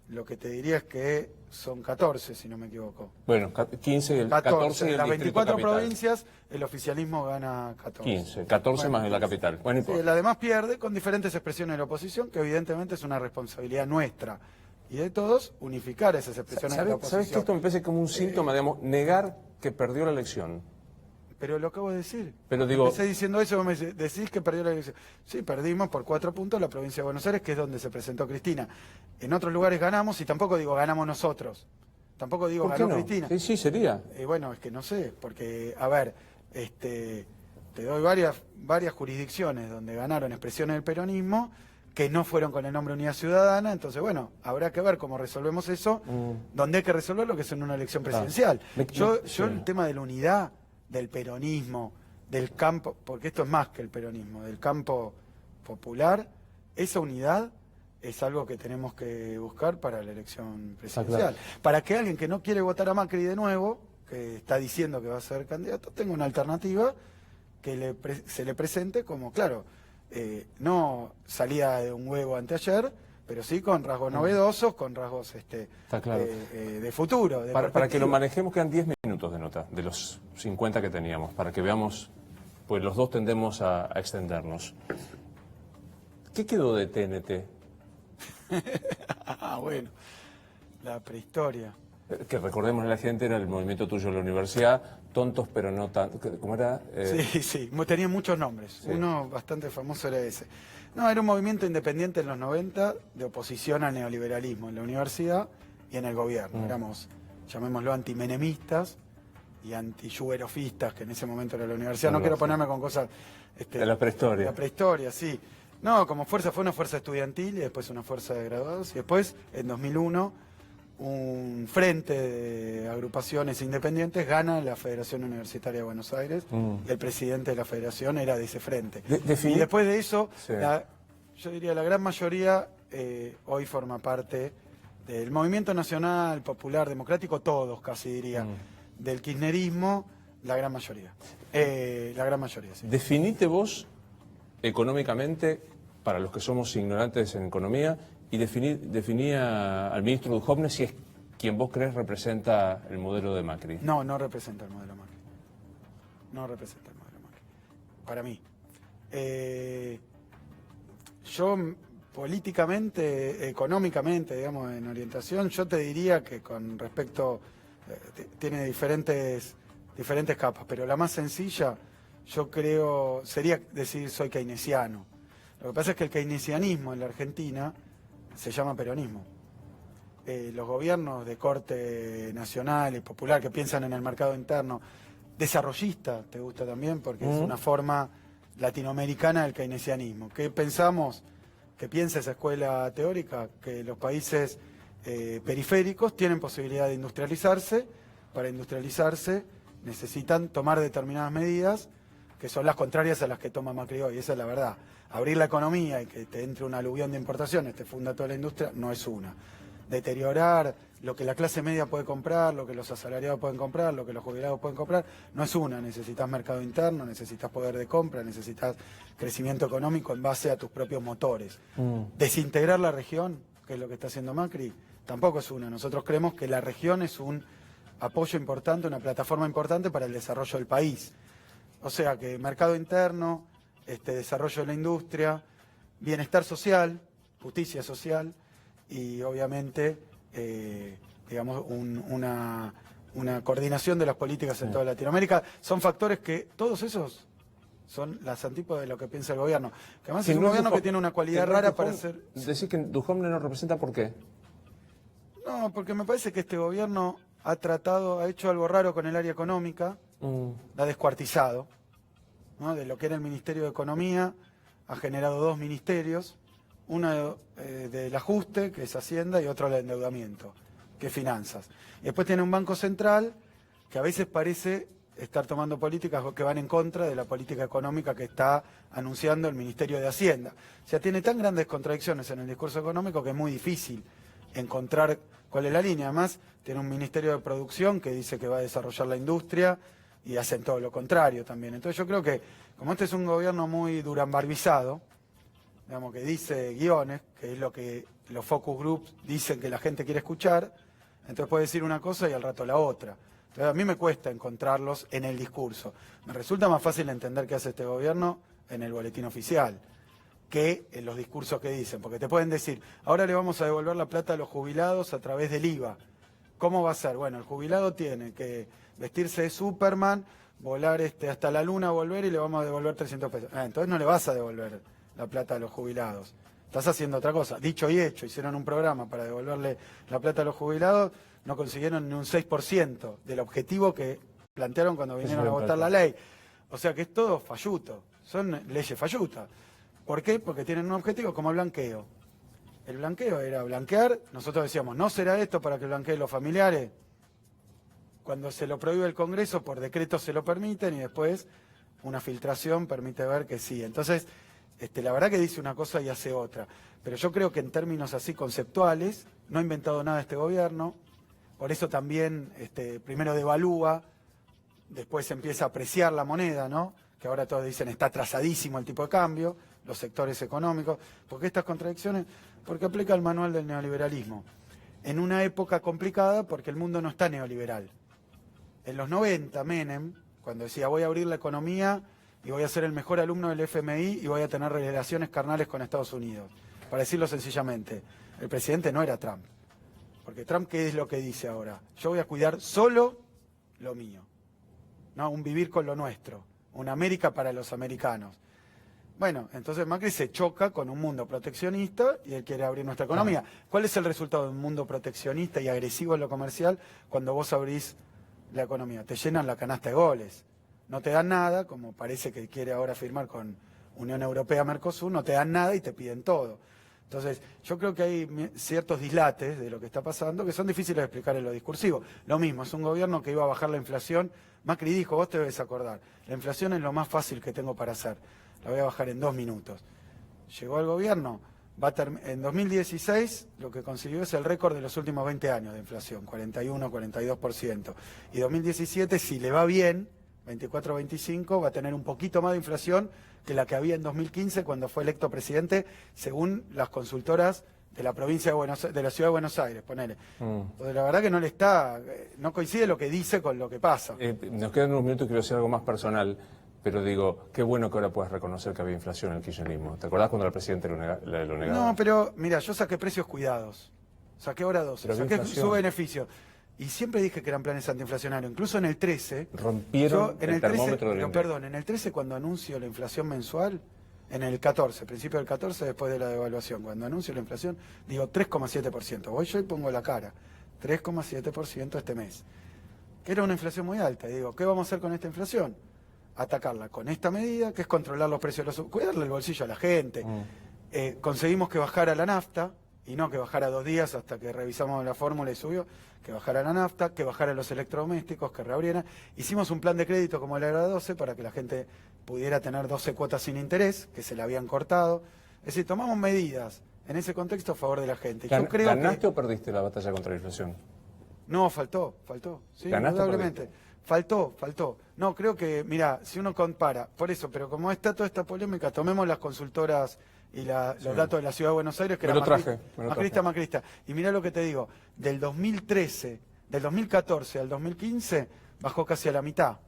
lo que te diría es que son 14, si no me equivoco. Bueno, 15, 14 y el las 24 capital. Provincias, el oficialismo gana 14. 15, 14 bueno, más en la capital. Bueno, sí, la demás pierde con diferentes expresiones de la oposición, que evidentemente es una responsabilidad nuestra y de todos unificar esas expresiones de la oposición. ¿Sabes que esto me parece como un síntoma, digamos, negar que perdió la elección? Pero lo acabo de decir. Pero digo... Empecé diciendo eso, me decís que perdió la elección. Sí, perdimos por 4 puntos la provincia de Buenos Aires, que es donde se presentó Cristina. En otros lugares ganamos y tampoco digo ganamos nosotros. Tampoco digo ganó no? Cristina. Sí, sería. Bueno, es que no sé, porque, a ver, te doy varias jurisdicciones donde ganaron expresiones del peronismo que no fueron con el nombre Unidad Ciudadana. Entonces, bueno, habrá que ver cómo resolvemos eso, donde hay que resolverlo, que es en una elección presidencial. Yo el tema de la unidad, del peronismo, del campo, porque esto es más que el peronismo, del campo popular, esa unidad es algo que tenemos que buscar para la elección presidencial. Para que alguien que no quiere votar a Macri de nuevo, que está diciendo que va a ser candidato, tenga una alternativa que se le presente como, claro, no salía de un huevo anteayer, pero sí con rasgos novedosos, con rasgos de futuro. Para que lo manejemos quedan 10 minutos de nota, de los 50 que teníamos, para que veamos, pues los dos tendemos a extendernos. ¿Qué quedó de TNT? Bueno, la prehistoria. Que recordemos a la gente, era el movimiento tuyo en la universidad, tontos pero no tan... ¿Cómo era? Sí, tenía muchos nombres. Sí. Uno bastante famoso era ese. No, era un movimiento independiente en los 90 de oposición al neoliberalismo en la universidad y en el gobierno. Éramos, llamémoslo, antimenemistas y anti-yuberofistas, que en ese momento era la universidad. No quiero ponerme con cosas... de la prehistoria. La prehistoria, sí. No, como fuerza, fue una fuerza estudiantil y después una fuerza de graduados. Y después, en 2001... un frente de agrupaciones independientes gana la Federación Universitaria de Buenos Aires y el presidente de la federación era de ese frente. Y después de eso, sí, yo diría la gran mayoría hoy forma parte del movimiento nacional, popular, democrático, todos casi diría, del kirchnerismo, la gran mayoría. Sí. Definite vos económicamente, para los que somos ignorantes en economía, y definía al ministro Duhovne si es quien vos crees representa el modelo de Macri. No, no representa el modelo Macri. No representa el modelo Macri. Para mí. Yo políticamente, económicamente, digamos, en orientación, yo te diría que con respecto, tiene diferentes capas, pero la más sencilla, yo creo, sería decir soy keynesiano. Lo que pasa es que el keynesianismo en la Argentina se llama peronismo. Los gobiernos de corte nacional y popular que piensan en el mercado interno, desarrollista, ¿te gusta también? Porque es una forma latinoamericana del keynesianismo. ¿Qué pensamos? ¿Qué piensa esa escuela teórica? Que los países periféricos tienen posibilidad de industrializarse. Para industrializarse necesitan tomar determinadas medidas que son las contrarias a las que toma Macri hoy. Esa es la verdad. Abrir la economía y que te entre un aluvión de importaciones, te funda toda la industria, no es una. Deteriorar lo que la clase media puede comprar, lo que los asalariados pueden comprar, lo que los jubilados pueden comprar, no es una. Necesitas mercado interno, necesitas poder de compra, necesitas crecimiento económico en base a tus propios motores. Desintegrar la región, que es lo que está haciendo Macri, tampoco es una. Nosotros creemos que la región es un apoyo importante, una plataforma importante para el desarrollo del país. O sea que mercado interno, desarrollo de la industria, bienestar social, justicia social y obviamente, digamos, una coordinación de las políticas en toda Latinoamérica. Son factores que todos esos son las antípodas de lo que piensa el gobierno. Que además es un gobierno que tiene una cualidad rara para ser... ¿Decís que Duhovne no representa por qué? No, porque me parece que este gobierno ha hecho algo raro con el área económica, la ha descuartizado, ¿no? De lo que era el Ministerio de Economía, ha generado dos ministerios, uno del ajuste, que es Hacienda, y otro el endeudamiento, que es Finanzas. Y después tiene un Banco Central que a veces parece estar tomando políticas que van en contra de la política económica que está anunciando el Ministerio de Hacienda. O sea, tiene tan grandes contradicciones en el discurso económico que es muy difícil encontrar cuál es la línea. Además, tiene un Ministerio de Producción que dice que va a desarrollar la industria y hacen todo lo contrario también. Entonces yo creo que, como este es un gobierno muy durambarbizado, digamos, que dice guiones, que es lo que los focus groups dicen que la gente quiere escuchar, entonces puede decir una cosa y al rato la otra. Entonces a mí me cuesta encontrarlos en el discurso. Me resulta más fácil entender qué hace este gobierno en el boletín oficial que en los discursos que dicen, porque te pueden decir, ahora le vamos a devolver la plata a los jubilados a través del IVA. ¿Cómo va a ser? Bueno, el jubilado tiene que vestirse de Superman, volar hasta la luna, volver y le vamos a devolver 300 pesos. Entonces no le vas a devolver la plata a los jubilados. Estás haciendo otra cosa. Dicho y hecho, hicieron un programa para devolverle la plata a los jubilados, no consiguieron ni un 6% del objetivo que plantearon cuando vinieron a votar la ley. O sea que es todo falluto, son leyes fallutas. ¿Por qué? Porque tienen un objetivo como el blanqueo. El blanqueo era blanquear, nosotros decíamos, ¿no será esto para que blanqueen los familiares? Cuando se lo prohíbe el Congreso, por decreto se lo permiten y después una filtración permite ver que sí. Entonces, la verdad que dice una cosa y hace otra. Pero yo creo que en términos así conceptuales, no ha inventado nada este gobierno, por eso también primero devalúa, después empieza a apreciar la moneda, ¿no? Que ahora todos dicen está atrasadísimo el tipo de cambio, los sectores económicos. ¿Por qué estas contradicciones? Porque aplica el manual del neoliberalismo. En una época complicada porque el mundo no está neoliberal. En los 90, Menem, cuando decía voy a abrir la economía y voy a ser el mejor alumno del FMI y voy a tener relaciones carnales con Estados Unidos. Para decirlo sencillamente, el presidente no era Trump. Porque Trump, ¿qué es lo que dice ahora? Yo voy a cuidar solo lo mío. ¿No? Un vivir con lo nuestro. Una América para los americanos. Bueno, entonces Macri se choca con un mundo proteccionista y él quiere abrir nuestra economía. ¿Cuál es el resultado de un mundo proteccionista y agresivo en lo comercial cuando vos abrís la economía? Te llenan la canasta de goles. No te dan nada, como parece que quiere ahora firmar con Unión Europea, Mercosur, no te dan nada y te piden todo. Entonces, yo creo que hay ciertos dislates de lo que está pasando que son difíciles de explicar en lo discursivo. Lo mismo, es un gobierno que iba a bajar la inflación. Macri dijo, vos te debes acordar, la inflación es lo más fácil que tengo para hacer. La voy a bajar en 2 minutos. Llegó al gobierno, en 2016 lo que consiguió es el récord de los últimos 20 años de inflación, 41, 42%. Y 2017, si le va bien, 24-25, va a tener un poquito más de inflación que la que había en 2015 cuando fue electo presidente, según las consultoras de la provincia de la ciudad de Buenos Aires, ponele. Entonces, la verdad que no coincide lo que dice con lo que pasa. Nos quedan unos minutos, quiero decir algo más personal, pero digo, qué bueno que ahora puedas reconocer que había inflación en el kirchnerismo. ¿Te acordás cuando el presidente lo negaba? No, pero mira, yo saqué precios cuidados, saqué hora 12, saqué su beneficio. Y siempre dije que eran planes antiinflacionarios. Incluso en el 13... Rompieron el termómetro del INDEC. Perdón, en el 13 cuando anuncio la inflación mensual, en el 14, principio del 14 después de la devaluación, cuando anuncio la inflación, digo 3,7%. Voy yo y pongo la cara. 3,7% este mes. Que era una inflación muy alta. Y digo, ¿qué vamos a hacer con esta inflación? Atacarla con esta medida, que es controlar los precios de los... Cuidarle el bolsillo a la gente. Conseguimos que bajara la nafta, y no que bajara 2 días hasta que revisamos la fórmula y subió, que bajara la nafta, que bajara los electrodomésticos, que reabrieran. Hicimos un plan de crédito como el era 12 para que la gente pudiera tener 12 cuotas sin interés, que se le habían cortado. Es decir, tomamos medidas en ese contexto a favor de la gente. ¿Ganaste o perdiste la batalla contra la inflación? No, faltó, sí, indudablemente. Faltó. No, creo que, mira, si uno compara, por eso, pero como está toda esta polémica, tomemos las consultoras y los datos de la Ciudad de Buenos Aires, que era macrista. Y mirá lo que te digo, del 2014 al 2015, bajó casi a la mitad.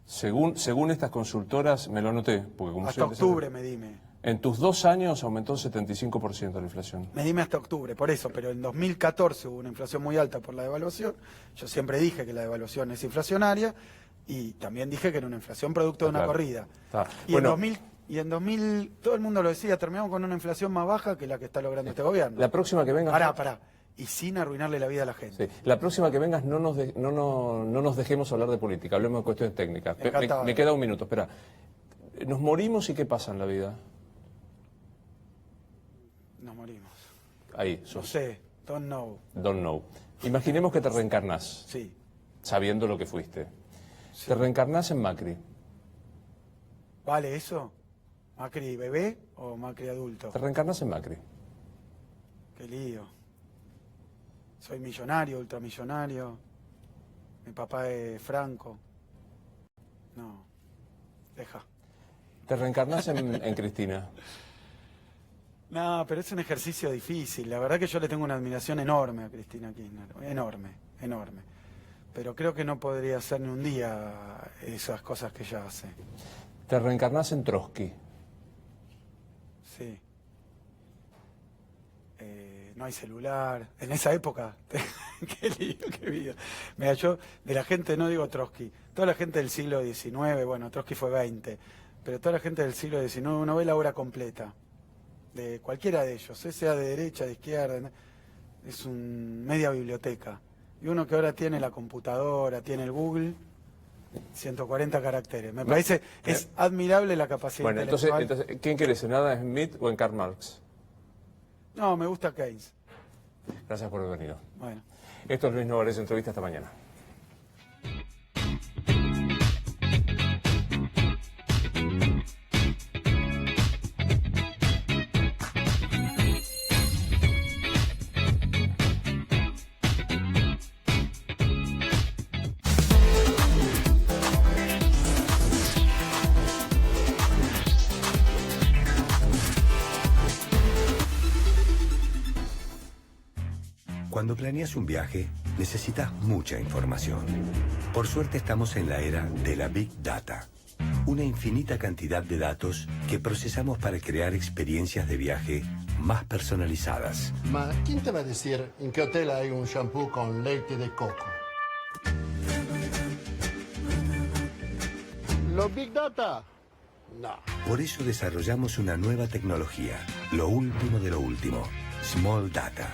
Según estas consultoras, me lo anoté. Porque como hasta octubre, medime. En tus 2 años aumentó 75% la inflación. Medime hasta octubre, por eso, pero en 2014 hubo una inflación muy alta por la devaluación. Yo siempre dije que la devaluación es inflacionaria y también dije que era una inflación producto de una corrida. Y en 2000, todo el mundo lo decía, terminamos con una inflación más baja que la que está logrando este gobierno. La próxima que vengas... Pará. Y sin arruinarle la vida a la gente. Sí. La próxima que vengas no nos dejemos hablar de política, hablemos de cuestiones técnicas. Me queda un minuto, espera. ¿Nos morimos y qué pasa en la vida? Nos morimos. Ahí, No sé, don't know. Imaginemos que te reencarnás. Sí. Sabiendo lo que fuiste. Sí. Te reencarnás en Macri. ¿Vale eso? ¿Macri bebé o Macri adulto? Te reencarnás en Macri. Qué lío. Soy millonario, ultramillonario. Mi papá es Franco. No. Deja. Te reencarnás en Cristina. No, pero es un ejercicio difícil. La verdad que yo le tengo una admiración enorme a Cristina Kirchner. Enorme. Pero creo que no podría hacer ni un día esas cosas que ella hace. Te reencarnás en Trotsky. Sí. No hay celular. En esa época, qué lío, qué vida. Mira, yo de la gente, no digo Trotsky, toda la gente del siglo XIX, bueno, Trotsky fue 20, pero toda la gente del siglo XIX, uno ve la obra completa, de cualquiera de ellos, sea de derecha, de izquierda, es una media biblioteca. Y uno que ahora tiene la computadora, tiene el Google, 140 caracteres. Me parece, es admirable la capacidad Bueno, intelectual. entonces, ¿quién querés? ¿En Adam Smith o en Karl Marx? No, me gusta Keynes. Gracias por haber venido. Bueno. Esto es Luis Novares, entrevista esta mañana. Cuando planeas un viaje, necesitas mucha información. Por suerte estamos en la era de la Big Data. Una infinita cantidad de datos que procesamos para crear experiencias de viaje más personalizadas. Ma ¿quién te va a decir en qué hotel hay un shampoo con leite de coco? ¿Los Big Data? No. Por eso desarrollamos una nueva tecnología, lo último de lo último, Small Data.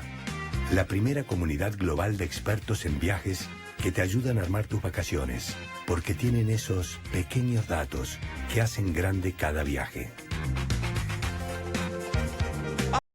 La primera comunidad global de expertos en viajes que te ayudan a armar tus vacaciones, porque tienen esos pequeños datos que hacen grande cada viaje.